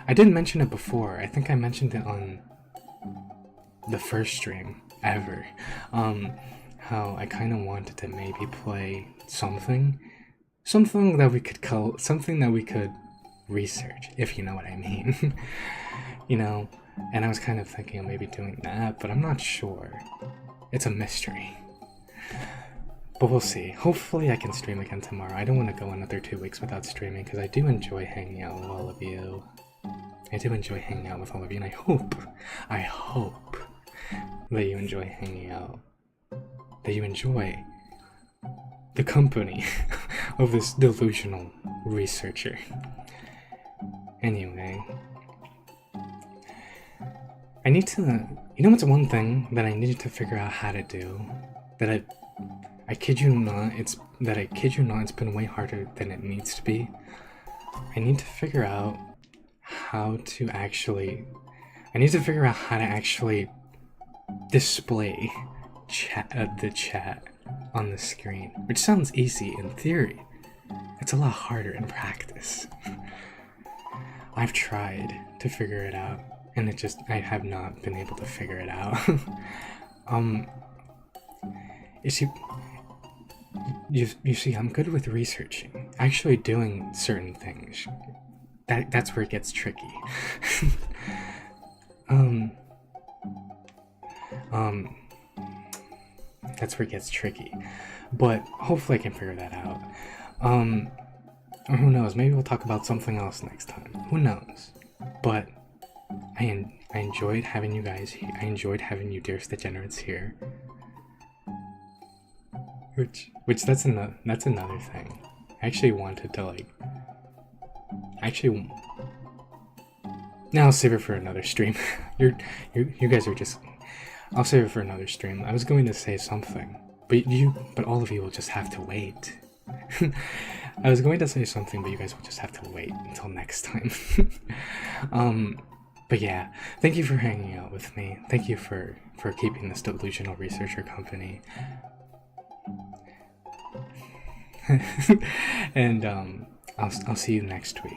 Speaker 1: I didn't mention it before. I think I mentioned it on the first stream ever. How I kind of wanted to maybe play something that we could research, if you know what I mean. And I was kind of thinking of maybe doing that, but I'm not sure. It's a mystery. But we'll see. Hopefully I can stream again tomorrow. I don't want to go another 2 weeks without streaming because I do enjoy hanging out with all of you. And I hope that you enjoy hanging out. That you enjoy the company of this delusional researcher. Anyway, I need to... You know what's one thing that I needed to figure out how to do? That I kid you not, it's been way harder than it needs to be. I need to figure out how to actually display the chat on the screen, which sounds easy in theory. It's a lot harder in practice. I've tried to figure it out, and I have not been able to figure it out. You see, I'm good with researching, actually doing certain things, that's where it gets tricky. That's where it gets tricky. But hopefully I can figure that out. Or who knows, maybe we'll talk about something else next time. Who knows? But I enjoyed having you guys here. I enjoyed having you, Dearest Degenerates, here. Which that's another thing. I actually wanted to now I'll save it for another stream. you guys are just. I'll save it for another stream. I was going to say something, but all of you will just have to wait. I was going to say something, but you guys will just have to wait until next time. But yeah, thank you for hanging out with me. Thank you for keeping this delusional researcher company. And I'll see you next week.